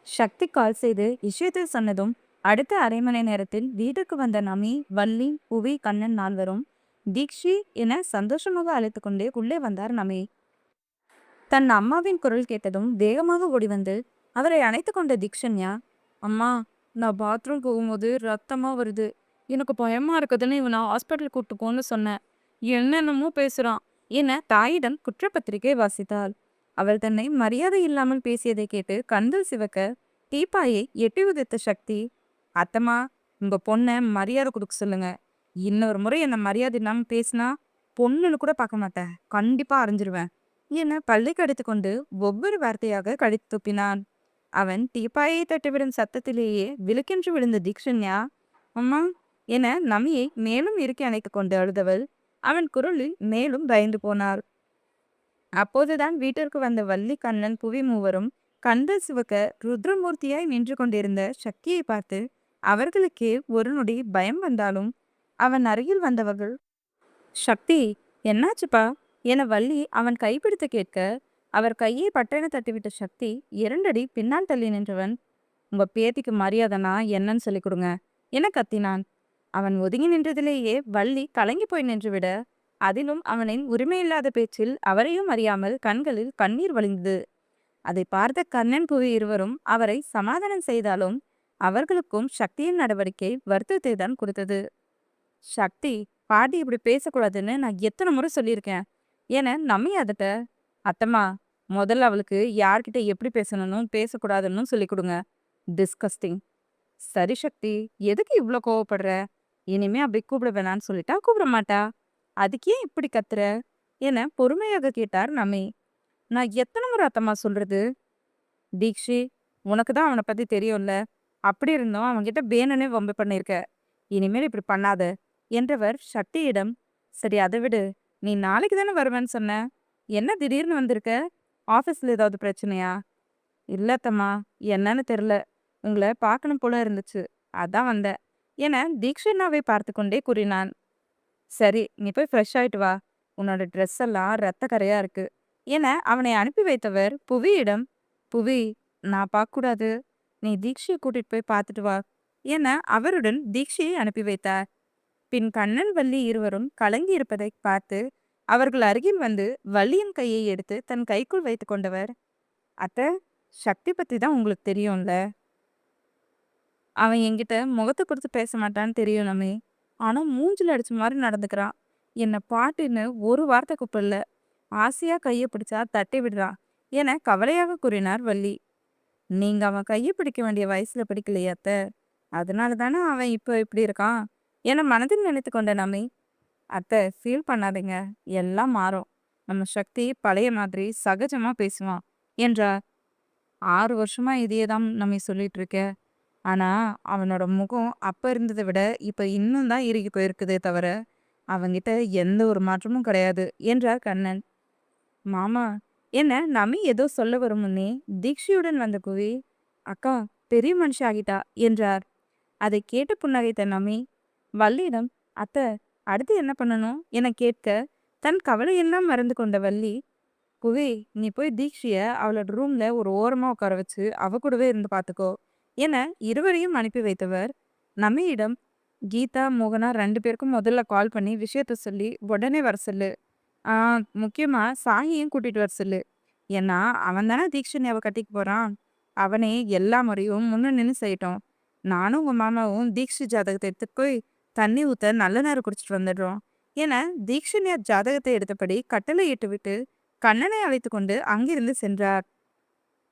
சக்தி கால் செய்து விஷயத்தை சொன்னதும் அடுத்த அரை மணி நேரத்தில் வீட்டுக்கு வந்த நமி, வள்ளி, புவி, கண்ணன் நால்வரும் தீக்ஷி என சந்தோஷமாக அழைத்து கொண்டே உள்ளே வந்தார் நமி. தன் அம்மாவின் குரல் கேட்டதும் வேகமாக ஓடி வந்து அவரை அணைத்து கொண்ட தீக்ஷன்யா, அம்மா, நான் பாத்ரூம் போகும்போது ரத்தமா வருது, எனக்கு பயமா இருக்குதுன்னு இவனை ஹாஸ்பிட்டல் கூட்டு போன்னு சொன்னேன், என்னென்னமோ பேசுறான் என தாயிடம் குற்றப்பத்திரிகை வாசித்தாள். அவள் தன்னை மரியாதை இல்லாமல் பேசியதை கேட்டு கண்கள் சிவக்க டீப்பாயை எட்டி உதைத்த சக்தி, அத்தம்மா, உங்க பொண்ணை மரியாதை கொடுக்க சொல்லுங்க, இன்னொரு முறை என்ன மரியாதை இல்லாமல் பேசினா பொண்ணுன்னு கூட பார்க்க மாட்டேன், கண்டிப்பா அரைஞ்சிருவேன் என பல்லை கடித்து கொண்டு ஒவ்வொரு வார்த்தையாக கடித்து துப்பினான். அவன் டீப்பாயை தட்டிவிடும் சத்தத்திலேயே விழுக்கென்று விழுந்த தீக்ஷன்யா, அம்மா என நமியை மேலும் இறுக்கி அணைத்துக் கொண்டு அழுதவள் அவன் குரலில் மேலும் பயந்து போனாள். அப்போதுதான் வீட்டிற்கு வந்த வள்ளி, கண்ணன், புவி மூவரும் கண்கள் சிவக்க ருத்ரமூர்த்தியாய் நின்று கொண்டிருந்த சக்தியை பார்த்து அவர்களுக்கே ஒரு நொடி பயம் வந்தாலும் அவன் அருகில் வந்தவர்கள், சக்தி, என்னாச்சுப்பா என வள்ளி அவன் கைப்பிடித்து கேட்க அவர் கையை பட்டென தட்டிவிட்ட சக்தி இரண்டடி பின்னால் தள்ளி நின்றவன், உங்க பேத்திக்கு மரியாதைனா என்னன்னு சொல்லி கொடுங்க என கத்தினான். அவன் ஒதுங்கி நின்றதிலேயே வள்ளி கலங்கி போய் நின்றுவிட, அதிலும் அவனின் உரிமையில்லாத பேச்சில் அவரையும் அறியாமல் கண்களில் கண்ணீர் வழிந்தது. அதை பார்த்த கண்ணன், புவி இருவரும் அவரை சமாதானம் செய்தாலும் அவர்களுக்கும் சக்தியின் நடவடிக்கை வருத்தத்தை தான் கொடுத்தது. சக்தி, பாட்டி இப்படி பேசக்கூடாதுன்னு நான் எத்தனை முறை சொல்லியிருக்கேன் என நம்மி அதட்ட, அத்தம்மா, முதல்ல அவளுக்கு யார்கிட்ட எப்படி பேசணும்னு பேசக்கூடாதுன்னு சொல்லி கொடுங்க, டிஸ்கஸ்டிங். சரி சக்தி, எதுக்கு இவ்வளோ கோவப்படுற, இனிமே அப்படி கூப்பிட வேணான்னு சொல்லிட்டா கூப்பிட மாட்டா, அதுக்கு ஏன் இப்படி கத்துற என பொறுமையாக கேட்டார் நம்மி. நான் எத்தனை முறை அத்தம்மா சொல்றது, தீக்ஷி, உனக்கு தான் அவனை பத்தி தெரியும்ல, அப்படி இருந்தும் அவன்கிட்ட வேணுனே வம்பு பண்ணியிருக்க, இனிமேல் இப்படி பண்ணாத என்றவர் சக்தியிடம், சரி அதை விடு, நீ நாளைக்கு தானே வருவேன்னு சொன்ன, என்ன திடீர்னு வந்திருக்க, ஆஃபீஸில் ஏதாவது பிரச்சனையா? இல்லத்தம்மா, என்னன்னு தெரில, உங்களை பார்க்கணும் போல இருந்துச்சு, அதான் வந்தேன் என தீக்ஷனாவை பார்த்து கொண்டே கூறினான். சரி, நீ போய் ஃப்ரெஷ் ஆயிட்டு வா, உன்னோட ட்ரெஸ் எல்லாம் ரத்த கரையா இருக்கு என அவனை அனுப்பி வைத்தவர் புவியிடம், புவி, நான் பார்க்கக்கூடாது, நீ தீக்ஷியை கூட்டிட்டு போய் பார்த்துட்டு வா என அவருடன் தீக்ஷியை அனுப்பி வைத்தார். பின் கண்ணன், வள்ளி இருவரும் கலங்கி இருப்பதை பார்த்து அவர்கள் அருகில் வந்து வள்ளியின் கையை எடுத்து தன் கைக்குள் வைத்து கொண்டவர், அத்தை, சக்தி பத்தி தான் உங்களுக்கு தெரியும்ல, அவன் என்கிட்ட முகத்தை கொடுத்து பேச மாட்டான்னு தெரியும் நம்ம, ஆனா மூஞ்சில அடிச்ச மாதிரி நடந்துக்கிறான், என்னை பாட்டுன்னு ஒரு வார்த்தை கூப்பிடல, ஆசையா கையை பிடிச்சா தட்டி விடுறான் என கவலையாக கூறினார் வள்ளி. நீங்க அவன் கையை பிடிக்க வேண்டிய வயசுல பிடிக்கலையா அத்தை, அதனால தானே அவன் இப்போ இப்படி இருக்கான் என மனதில் நினைத்து கொண்ட நம்மை, அத்தை ஃபீல் பண்ணாதீங்க, எல்லாம் மாறும், நம்ம சக்தி பழைய மாதிரி சகஜமா பேசுவான் என்றார். 6 வருஷமா இதையே தான் நம்ம சொல்லிட்டு இருக்க, ஆனா அவனோட முகம் அப்ப இருந்ததை விட இப்ப இன்னும் தான் இறுகி போயிருக்குதே தவிர அவன்கிட்ட எந்த ஒரு மாற்றமும் கிடையாது என்றார் கண்ணன். மாமா என்ன நமி ஏதோ சொல்ல வரும் முன்னே தீக்ஷியுடன் வந்த குவி, அக்கா, பெரிய மனுஷி ஆகிட்டா என்றார். அதை கேட்டு புன்னகைத்த நமி வள்ளியிடம், அத்தை, அடுத்து என்ன பண்ணணும் என கேட்க தன் கவலையெல்லாம் மறந்து கொண்ட வள்ளி, குவி, நீ போய் தீக்ஷிய அவளோட ரூம்ல ஒரு ஓரமா உட்கார வச்சு அவ கூடவே இருந்து பார்த்துக்கோ என இருவரையும் அனுப்பி வைத்தவர் நம்மிடம், கீதா, மோகனா 2 பேருக்கும் முதல்ல கால் பண்ணி விஷயத்த சொல்லி உடனே வர சொல்லு, முக்கியமா சாகியும் கூட்டிட்டு வர சொல்லு, ஏன்னா அவன் தானே தீக்ஷன்யாவை கட்டிக்கு போறான், அவனே எல்லா முறையும் முன்ன நின்று செய்யட்டும், நானும் உங்க மாமாவும் தீக்ஷி ஜாதகத்தை எடுத்துட்டு போய் தண்ணி ஊத்த நல்ல நேரம் குடிச்சிட்டு வந்துடுறோம் என தீக்ஷன்யா ஜாதகத்தை எடுத்தபடி கட்டளை இட்டு விட்டு கண்ணனை அழைத்து கொண்டு அங்கிருந்து சென்றார்.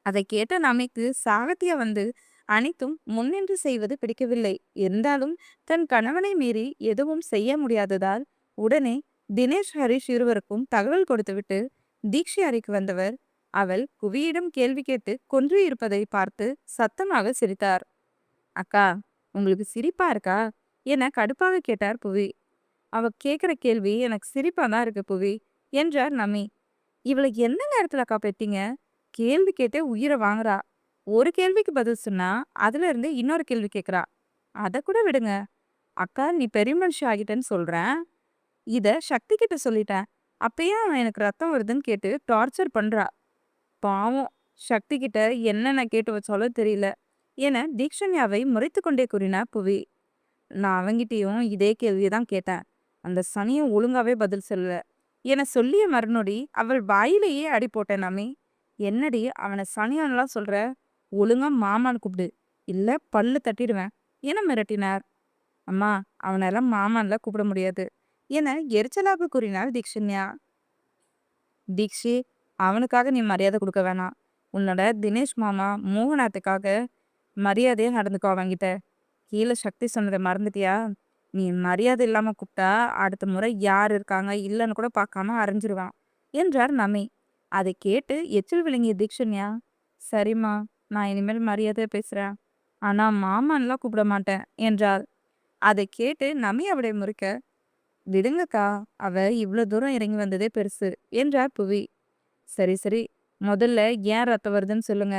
அதை கேட்ட நமிக்கு சாகத்தியா வந்து அனைத்தும் முன்னின்று செய்வது பிடிக்கவில்லை. இருந்தாலும் தன் கணவனை மீறி எதுவும் செய்ய முடியாததால் உடனே தினேஷ், ஹரிஷ் இருவருக்கும் தகவல் கொடுத்துவிட்டு தீக்ஷி அறைக்கு வந்தவர் அவள் புவியிடம் கேள்வி கேட்டு கொன்று இருப்பதை பார்த்து சத்தமாக சிரித்தார். அக்கா, உங்களுக்கு சிரிப்பா இருக்கா என கடுப்பாக கேட்டார் புவி. அவ கேட்குற கேள்வி எனக்கு சிரிப்பா தான் இருக்கு புவி என்றார் நமி. இவளை எந்த நேரத்துல அக்கா பெத்தீங்க, கேள்வி கேட்டே உயிரை வாங்குறா, ஒரு கேள்விக்கு பதில் சொன்னா அதுல இருந்து இன்னொரு கேள்வி கேட்குறா, அதை கூட விடுங்க, அக்கா நீ பெரிய மனுஷி ஆகிட்டேன்னு சொல்றேன், இத சக்தி கிட்ட சொல்லிட்டேன், அப்பயே அவன் எனக்கு ரத்தம் வருதுன்னு கேட்டு டார்ச்சர் பண்றா, பாவம், சக்தி கிட்ட என்ன நான் கேட்டு வச்சாலும் தெரியல என தீக்ஷண்யாவை முறைத்து கொண்டே கூறினார் புவி. நான் அவங்கிட்டயும் இதே கேள்வியை தான் கேட்டேன். அந்த சனியும் ஒழுங்காவே பதில் சொல்லல என சொல்லிய மறுநொடி அவள் வாயிலேயே அடி போட்டேன் நாமே. என்னடி அவனை சனியான்லாம் சொல்ற? ஒழுங்கா மாமான்னு கூப்பிடு, இல்ல பல்லு தட்டிடுவேன் என மிரட்டினார். அம்மா, அவனெல்லாம் மாமான்ல கூப்பிட முடியாது என எரிச்சலாக கூறினார் தீக்ஷண்யா. தீக்ஷி, அவனுக்காக நீ மரியாதை கொடுக்க வேணாம். உன்னோட தினேஷ் மாமா மோகனாத்துக்காக மரியாதையா நடந்துக்கோ அவன்கிட்ட. கீழே சக்தி சொன்னதை மறந்துட்டியா? நீ மரியாதை இல்லாம கூப்பிட்டா அடுத்த முறை யார் இருக்காங்க இல்லைன்னு கூட பார்க்காம அரைஞ்சிருவான் என்றார் நமி. அதை கேட்டு எச்சில் விழுங்கிய தீக்ஷண்யா, சரிம்மா, நான் இனிமேல் மரியாதை பேசுறேன். ஆனா மாமான்லாம் கூப்பிட மாட்டேன் என்றாள். அதை கேட்டு நமி அவளை முறைக்க, விடுங்கக்கா, அவ இவ்வளவு தூரம் இறங்கி வந்ததே பெருசு என்றார் புவி. சரி சரி, முதல்ல ஏன் ரத்தம் வருதுன்னு சொல்லுங்க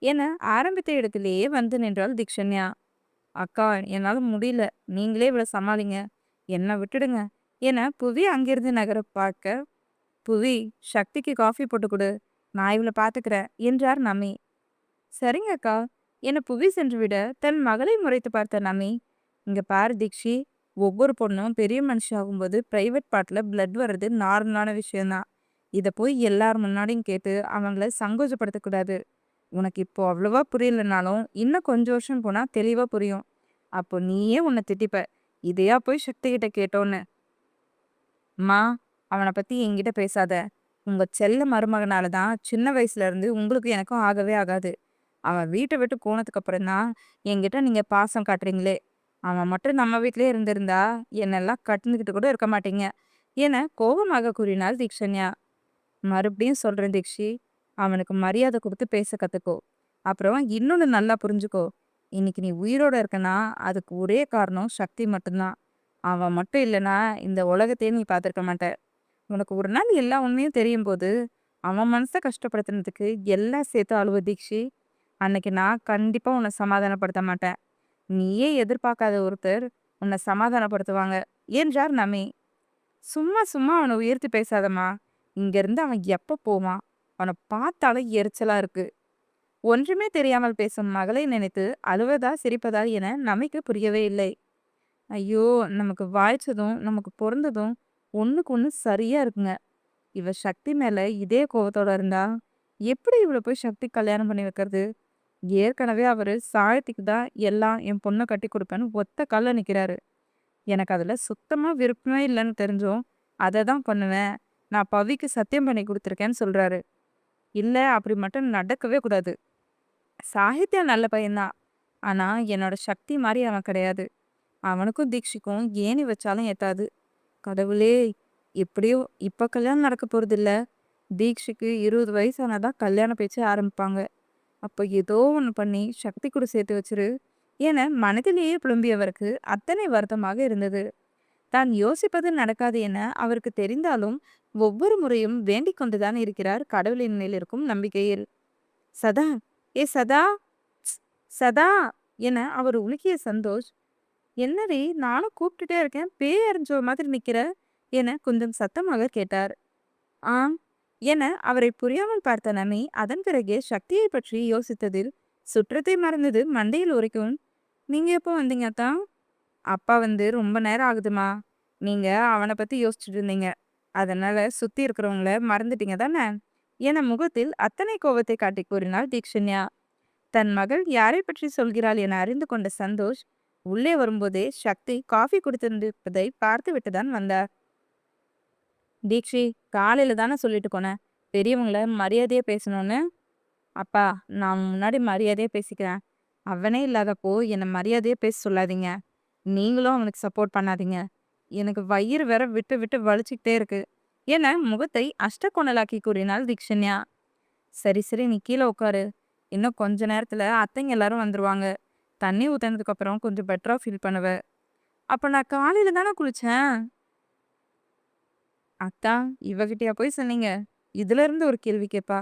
என ஆரம்பித்த இடத்திலேயே வந்து நின்றாள் தீக்ஷண்யா. அக்கா, என்னால முடியல, நீங்களே இவ்வளவு சமாளிங்க, என்ன விட்டுடுங்க என புவி அங்கிருந்து நகர பார்க்க, புவி, சக்திக்கு காஃபி போட்டு கொடு, நான் இவளை பாத்துக்கிறேன் என்றார் நமி. சரிங்க அக்கா என புவி சென்றுவிட தன் மகளை முறைத்து பார்த்த நமி, இங்க பாரு தீக்ஷி, ஒவ்வொரு பொண்ணும் பெரிய மனுஷி ஆகும்போது பிரைவேட் பார்ட்ல பிளட் வர்றது நார்மலான விஷயம்தான். இதை போய் எல்லார் முன்னாடியும் கேட்டு அவங்கள சங்கோஜப்படுத்தக்கூடாது. உனக்கு இப்போ அவ்வளவா புரியலனாலும் இன்னும் கொஞ்சம் வருஷம் போனா தெளிவா புரியும். அப்போ நீயே உன்னை திட்டிப்ப, இதையா போய் சக்தி கிட்ட கேட்டோன்னு. மா, அவனை பத்தி என்கிட்ட பேசாத. உங்க செல்ல மருமகனால தான் சின்ன வயசுல இருந்து உங்களுக்கு எனக்கும் ஆகவே ஆகாது. அவன் வீட்டை விட்டு போனதுக்கு அப்புறம் தான் என்கிட்ட நீங்க பாசம் காட்டுறீங்களே. அவன் மட்டும் நம்ம வீட்டிலே இருந்திருந்தா என்னெல்லாம் கட்டுந்துக்கிட்டு கூட இருக்க மாட்டீங்க என கோபமாக கூறினாள் தீக்ஷண்யா. மறுபடியும் சொல்றேன் தீக்ஷி, அவனுக்கு மரியாதை கொடுத்து பேச கத்துக்கோ. அப்புறம் இன்னொன்னு நல்லா புரிஞ்சுக்கோ, இன்னைக்கு நீ உயிரோட இருக்கனா அதுக்கு ஒரே காரணம் சக்தி மட்டும்தான். அவன் மட்டும் இல்லைன்னா இந்த உலகத்தையே நீ பார்த்துருக்க மாட்ட. உனக்கு ஒரு நாள் எல்லா உண்மையும் தெரியும் போது அவன் மனசை கஷ்டப்படுத்தினதுக்கு எல்லாம் சேர்த்து அழுவ தீக்ஷி. அன்னைக்கு நான் கண்டிப்பா உன்னை சமாதானப்படுத்த மாட்டேன். நீயே எதிர்பார்க்காத ஒருத்தர் உன்னை சமாதானப்படுத்துவாங்க என்றார் நமி. சும்மா சும்மா அவனை உயர்த்தி பேசாதம்மா. இங்க இருந்து அவன் எப்ப போவான்? அவனை பார்த்தாலே எரிச்சலா இருக்கு. ஒன்றுமே தெரியாமல் பேசும் மகளை நினைத்து அழுவதா சிரிப்பதா என நமக்கு புரியவே இல்லை. ஐயோ, நமக்கு வாய்ச்சதும் நமக்கு பொருந்ததும் ஒண்ணுக்கு ஒண்ணு சரியா இருக்குங்க. இவ சக்தி மேல இதே கோவத்தோட இருந்தா எப்படி இவளை போய் சக்தி கல்யாணம் பண்ணி வைக்கிறது? ஏற்கனவே அவரு சாயத்துக்கு தான் எல்லாம் என் பொண்ணை கட்டி கொடுப்பேன்னு ஒத்த கால்ல நிக்கிறாரு. எனக்கு அதுல சுத்தமா விருப்பமே இல்லைன்னு தெரிஞ்சும் அதை தான் பண்ணுவேன், நான் பவிக்கு சத்தியம் பண்ணி கொடுத்துருக்கேன்னு சொல்றாரு. இல்ல, அப்படி மட்டும் நடக்கவே கூடாது. சாகித்யா நல்ல பையன்தான், ஆனா என்னோட சக்தி மாதிரி அவன் கிடையாது. அவனுக்கும் தீக்ஷிக்கும் ஏணி வச்சாலும் ஏத்தாது. கடவுளே, எப்படியோ இப்ப கல்யாணம் நடக்க போறது இல்ல. தீக்ஷிக்கு 20 வயசானாதான் கல்யாண பேச்சு ஆரம்பிப்பாங்க. அப்போ ஏதோ ஒன்று பண்ணி சக்தி கூட சேர்த்து வச்சிரு என மனதிலேயே புலம்பியவருக்கு அத்தனை வருத்தமாக இருந்தது. தான் சொல்வது நடக்காது என அவருக்கு தெரிந்தாலும் ஒவ்வொரு முறையும் வேண்டிக் கொண்டுதான் இருக்கிறார் கடவுளின் மேல் இருக்கும் நம்பிக்கையில். சதா, ஏ சதா, ப்ஸ், சதா என அவர் உலுக்கிய சந்தோஷ், என்னடி நானும் கூப்பிட்டுட்டே இருக்கேன், பேய் அறிஞ்ச மாதிரி நிக்கிற என கொஞ்சம் சத்தமாக கேட்டார். ஆம் என அவரை புரியாமல் பார்த்த நமி அதன் பிறகே சக்தியை பற்றி யோசித்ததில் சுற்றத்தை மறந்தது மண்டையில் உரைக்கும். நீங்க எப்போ வந்தீங்க அத்தா? அப்பா வந்து ரொம்ப நேரம் ஆகுதுமா. நீங்க அவனை பத்தி யோசிச்சுட்டு இருந்தீங்க, அதனால சுத்தி இருக்கிறவங்கள மறந்துட்டீங்க தானே என முகத்தில் அத்தனை கோபத்தை காட்டி கூறினாள் தீக்ஷண்யா. தன் மகள் யாரை பற்றி சொல்கிறாள் என அறிந்து கொண்ட சந்தோஷ் உள்ளே வரும்போதே சக்தி காஃபி குடித்திருப்பதை பார்த்து விட்டுதான் வந்தார். தீக்ஷி, காலையில தானே சொல்லிட்டு போனேன் பெரியவங்கள மரியாதையா பேசணும்னு. அப்பா, நான் முன்னாடி மரியாதையா பேசிக்கிறேன். அவனே இல்லாதப்போ என்னை மரியாதையா பேச சொல்லாதீங்க. நீங்களும் அவனுக்கு சப்போர்ட் பண்ணாதீங்க. எனக்கு வயிறு வேற விட்டு விட்டு வலிச்சுக்கிட்டே இருக்கு என முகத்தை அஷ்டகோணலாக்கி கூறினாள் தீக்ஷண்யா. சரி சரி, நீ கீழே உட்காரு. இன்னும் கொஞ்ச நேரத்துல அத்தைங்க எல்லாரும் வந்துருவாங்க. தண்ணி ஊத்தினதுக்கு அப்புறம் கொஞ்சம் பெட்டரா ஃபீல் பண்ணுவ. அப்ப நான் காலையில தானே குளிச்சேன். அத்தா, இவகிட்டயா போய் சொன்னீங்க? இதுல இருந்து ஒரு கேள்வி கேட்பா.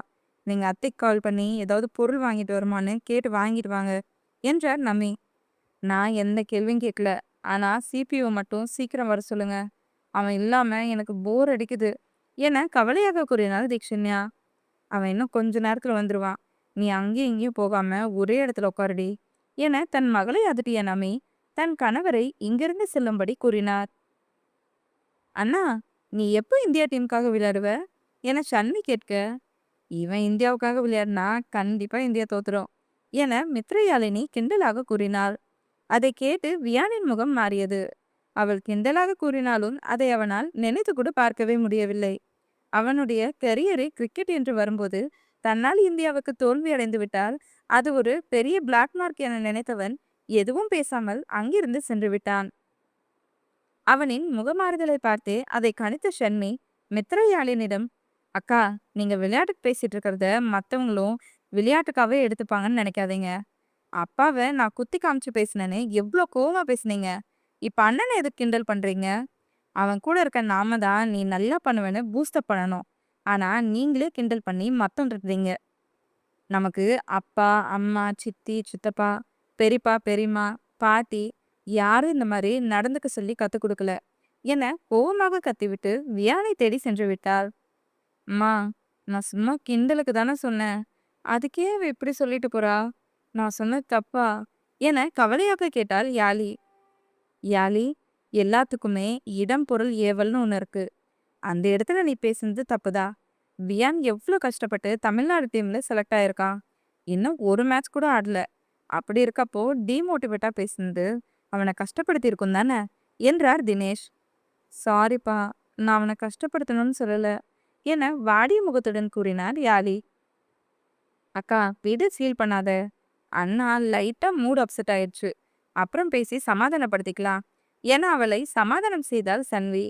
நீங்க அத்தைக்கு கால் பண்ணி ஏதாவது பொருள் வாங்கிட்டு வருமான்னு கேட்டு வாங்கிட்டு வாங்க என்றார் நமி. நான் எந்த கேள்வியும் கேட்கல. ஆனா சிபிஓ மட்டும் சீக்கிரம் வர சொல்லுங்க. அவன் இல்லாம எனக்கு போர் அடிக்குது என கவலையாக கூறினாள் தீக்ஷண்யா. அவன் இன்னும் கொஞ்ச நேரத்துல வந்துருவான். நீ அங்கேயும் இங்கேயும் போகாம ஒரே இடத்துல உட்காருடி என தன் மகளை அதட்டிய நமி தன் கணவரை இங்கிருந்து செல்லும்படி கூறினார். அண்ணா, நீ எப்போ இந்தியா டீமுக்காக விளையாடுவ என ஷன்வி கேட்க, இவன் இந்தியாவுக்காக விளையாடினா கண்டிப்பா இந்தியா தோத்துரும் என மித்ரயாழினி கிண்டலாக கூறினாள். அதை கேட்டு வியானின் முகம் மாறியது. அவள் கிண்டலாக கூறினாலும் அதை அவனால் நினைத்து கூட பார்க்கவே முடியவில்லை. அவனுடைய கெரியரை கிரிக்கெட் என்று வரும்போது தன்னால் இந்தியாவுக்கு தோல்வி அடைந்து விட்டால் அது ஒரு பெரிய பிளாக் மார்க் என நினைத்தவன் எதுவும் பேசாமல் அங்கிருந்து சென்று விட்டான். அவனின் முகமாறுதலை பார்த்தே அதை கணித்த ஷன்மி மித்ரயாழினிடம், அக்கா, நீங்க விளையாட்டுக்கு பேசிட்டு இருக்கிறத மற்றவங்களும் விளையாட்டுக்காவே எடுத்துப்பாங்கன்னு நினைக்காதீங்க. அப்பாவை நான் குத்தி காமிச்சு பேசினேன்னு எவ்வளோ கோவமா பேசுனீங்க. இப்ப அண்ணனை எதுக்கு கிண்டல் பண்றீங்க? அவன் கூட இருக்க நாம தான் நீ நல்லா பண்ணுவேன்னு பூஸ்டப் பண்ணணும். ஆனா நீங்களே கிண்டல் பண்ணி மத்தொன்றீங்க. நமக்கு அப்பா, அம்மா, சித்தி, சித்தப்பா, பெரியப்பா, பெரியம்மா, பாட்டி யாரும் இந்த மாதிரி நடந்துக்க சொல்லி கத்துக் கொடுக்கல என கோவமாக கத்திவிட்டு வியானை தேடி சென்று விட்டாள். அம்மா, நான் சும்மா கிண்டலுக்கு தானே சொன்னேன். அதுக்கே அவ இப்படி சொல்லிட்டு போறா? நான் சொன்னது தப்பா என கவலையாக கேட்டாள் யாழி. யாழி, எல்லாத்துக்குமே இடம் பொருள் ஏவல்னு ஒன்று இருக்கு. அந்த இடத்துல நீ பேசுனது தப்புதா. வியான் எவ்வளோ கஷ்டப்பட்டு தமிழ்நாடு டீம்ல செலக்ட் ஆயிருக்கான். இன்னும் ஒரு மேட்ச் கூட ஆடல. அப்படி இருக்கப்போ டிமோட்டிவேட்டா பேசுனது அவனை கஷ்டப்படுத்தி இருக்கும் தானே என்றார் தினேஷ். சாரிப்பா, நான் அவனை கஷ்டப்படுத்தணும்னு சொல்லல என வாடிய முகத்துடன் கூறினார் யாழி. அக்கா, விடு, ஃபீல் பண்ணாத. அண்ணா லைட்டா மூட் அப்செட் ஆயிடுச்சு. அப்புறம் பேசி சமாதானப்படுத்திக்கலாம் என அவளை சமாதானம் செய்தாள் சன்வி.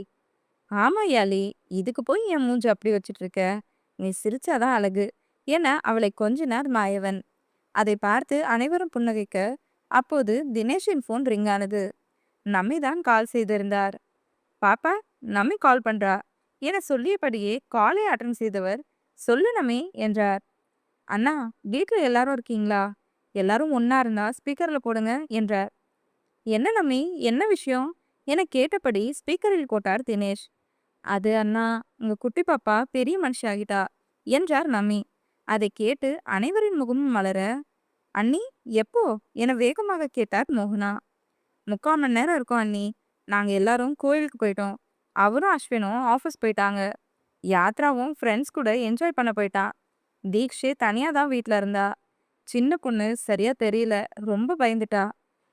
ஆமா யாழி, இதுக்கு போய் என் மூஞ்சி அப்படி வச்சிட்டு இருக்க. நீ சிரிச்சாதான் அழகு என அவளை கொஞ்சினார் மாயவன். அதை பார்த்து அனைவரும் புன்னகைக்க அப்போது தினேஷின் போன் ரிங் ஆனது. நம்மிதான் கால் செய்திருந்தார். பாப்பா, நம்மி கால் பண்றா என சொல்லியபடியே காலை அட்டன் செய்தவர், சொல்லு நம்மி என்றார். அண்ணா, வீட்டுல எல்லாரும் இருக்கீங்களா? எல்லாரும் ஒன்னா இருந்தா ஸ்பீக்கர்ல போடுங்க என்றார். என்ன நம்மி, என்ன விஷயம் என கேட்டபடி ஸ்பீக்கரில் போட்டார் தினேஷ். அது அண்ணா, உங்க குட்டி பாப்பா பெரிய மனுஷி ஆகிட்டா என்றார் நம்மி. அதை கேட்டு அனைவரின் முகமும் மலர, அண்ணி, எப்போ என வேகமாக கேட்டார் மோகனா. 3/4 மணி நேரம் இருக்கும் அண்ணி. நாங்க எல்லாரும் கோயிலுக்கு போயிட்டோம். அவரும் அஸ்வினும் ஆஃபீஸ் போயிட்டாங்க. யாத்ராவும் ஃப்ரெண்ட்ஸ் கூட என்ஜாய் பண்ண போயிட்டான். தீக்ஷே தனியா தான் வீட்டில் இருந்தா. சின்ன பொண்ணு சரியா தெரியல, ரொம்ப பயந்துட்டா.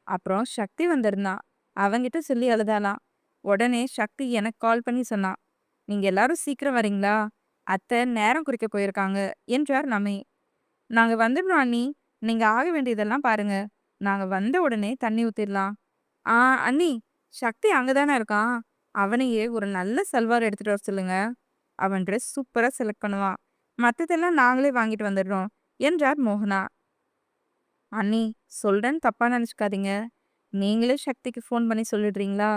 அப்புறம் சக்தி வந்திருந்தான். அவங்கிட்ட சொல்லி அழுதாலாம். உடனே சக்தி எனக்கு கால் பண்ணி சொன்னான், நீங்க எல்லாரும் சீக்கிரம் வரீங்களா? அத்தை நேரம் குறிக்க போயிருக்காங்க என்றார் நம்மை. நாங்க வந்துடுறோம் அண்ணி, நீங்க ஆக வேண்டியதெல்லாம் பாருங்க. நாங்க வந்த உடனே தண்ணி ஊத்திடலாம். ஆ அண்ணி, சக்தி அங்கதானே இருக்கான். அவனையே ஒரு நல்ல சல்வார் எடுத்துட்டு வர சொல்லுங்க. அவன் ட்ரெஸ் சூப்பரா செலக்ட் பண்ணுவான். மத்ததெல்லாம் நாங்களே வாங்கிட்டு வந்துடுறோம் என்றார் மோகனா. அண்ணி, சொல்றேன்னு தப்பா நினைச்சுக்காதீங்க. நீங்களே சக்திக்கு ஃபோன் பண்ணி சொல்லிடுறீங்களா?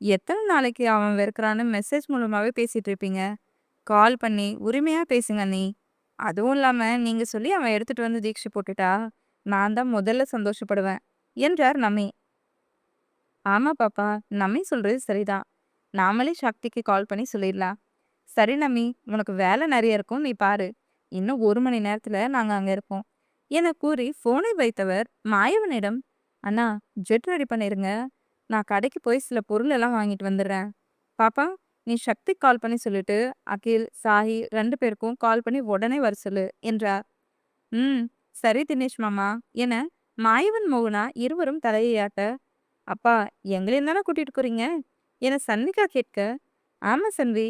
எத்தனை நாளைக்கு அவன் வெறுக்கிறான்னு மெசேஜ் மூலமாவே பேசிட்டு இருப்பீங்க. கால் பண்ணி உரிமையா பேசுங்க அண்ணி. அதுவும் இல்லாம நீங்க சொல்லி அவன் எடுத்துட்டு வந்து தீட்சை போட்டுட்டா நான் தான் முதல்ல சந்தோஷப்படுவேன் என்றார் நம்மி. ஆமா பாப்பா, நம்மி சொல்றது சரிதான். நாமளே சக்திக்கு கால் பண்ணி சொல்லிடலாம். சரி நம்மி, உனக்கு வேலை நிறைய இருக்கும், நீ பாரு. இன்னும் 1 மணி நேரத்துல நாங்க அங்க இருப்போம் என கூறி போனை வைத்தவர் மாயவனிடம், அண்ணா, ஜெட் ரெடி பண்ணிருங்க. நான் கடைக்கு போய் சில பொருள் எல்லாம் வாங்கிட்டு வந்துடுறேன். பாப்பா, நீ சக்தி கால் பண்ணி சொல்லிட்டு அகில், சாஹி 2 பேருக்கும் கால் பண்ணி உடனே வர சொல்லு என்றார். ம், சரி தினேஷ் மாமா என மாயவன் மோகனா இருவரும் தலையாட்ட, அப்பா, எங்களையும் தானே கூட்டிட்டு போறீங்க என சன்விகா கேட்க, ஆமா சன்வி,